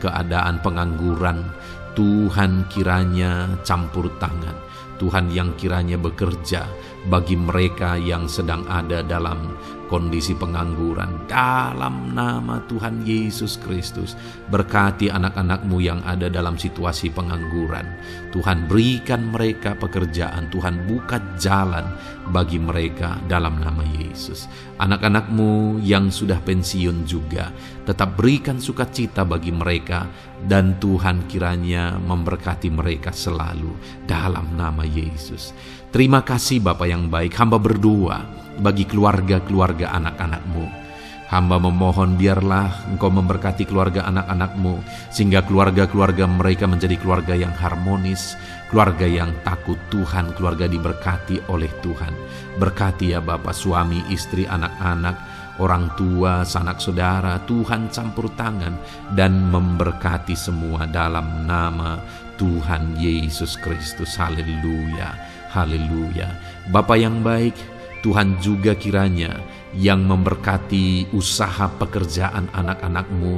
Speaker 1: keadaan pengangguran, Tuhan kiranya campur tangan, Tuhan yang kiranya bekerja bagi mereka yang sedang ada dalam kondisi pengangguran, dalam nama Tuhan Yesus Kristus. Berkati anak-anak-Mu yang ada dalam situasi pengangguran, Tuhan berikan mereka pekerjaan, Tuhan buka jalan bagi mereka dalam nama Yesus. Anak-anak-Mu yang sudah pensiun juga, tetap berikan sukacita bagi mereka, dan Tuhan kiranya memberkati mereka selalu dalam nama Yesus. Terima kasih Bapa yang baik. Hamba berdoa bagi keluarga-keluarga anak-anak-Mu. Hamba memohon biarlah Engkau memberkati keluarga anak-anak-Mu, sehingga keluarga-keluarga mereka menjadi keluarga yang harmonis, keluarga yang takut Tuhan, keluarga diberkati oleh Tuhan. Berkati ya Bapa, suami, istri, anak-anak, orang tua, sanak saudara, Tuhan campur tangan dan memberkati semua dalam nama Tuhan Yesus Kristus. Haleluya, haleluya. Bapa yang baik, Tuhan juga kiranya yang memberkati usaha pekerjaan anak-anak-Mu,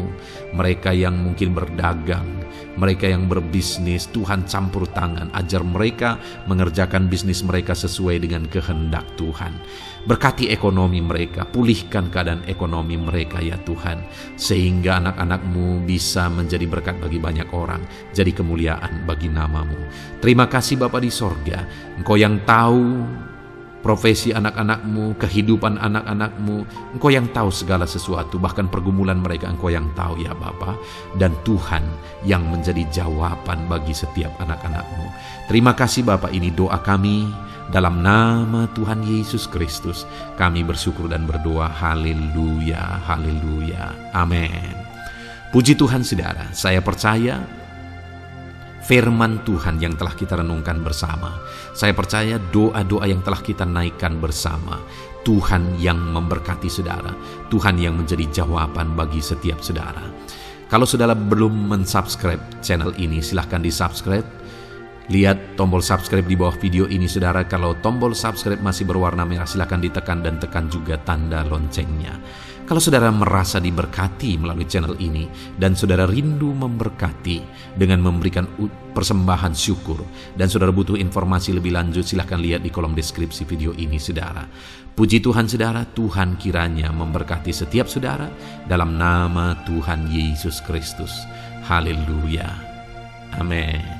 Speaker 1: mereka yang mungkin berdagang, mereka yang berbisnis, Tuhan campur tangan, ajar mereka mengerjakan bisnis mereka sesuai dengan kehendak Tuhan. Berkati ekonomi mereka, pulihkan keadaan ekonomi mereka ya Tuhan, sehingga anak-anak-Mu bisa menjadi berkat bagi banyak orang, jadi kemuliaan bagi nama-Mu. Terima kasih Bapa di sorga, Engkau yang tahu profesi anak-anak-Mu, kehidupan anak-anak-Mu, Engkau yang tahu segala sesuatu, bahkan pergumulan mereka Engkau yang tahu ya Bapa, dan Tuhan yang menjadi jawaban bagi setiap anak-anak-Mu. Terima kasih Bapa, ini doa kami dalam nama Tuhan Yesus Kristus. Kami bersyukur dan berdoa. Haleluya, haleluya, amin. Puji Tuhan saudara, saya percaya firman Tuhan yang telah kita renungkan bersama, saya percaya doa-doa yang telah kita naikkan bersama, Tuhan yang memberkati saudara, Tuhan yang menjadi jawaban bagi setiap saudara. Kalau saudara belum mensubscribe channel ini, silahkan di-subscribe. Lihat tombol subscribe di bawah video ini saudara. Kalau tombol subscribe masih berwarna merah, silahkan ditekan dan tekan juga tanda loncengnya. Kalau saudara merasa diberkati melalui channel ini dan saudara rindu memberkati dengan memberikan persembahan syukur, dan saudara butuh informasi lebih lanjut, silahkan lihat di kolom deskripsi video ini saudara. Puji Tuhan saudara, Tuhan kiranya memberkati setiap saudara dalam nama Tuhan Yesus Kristus. Haleluya, amin.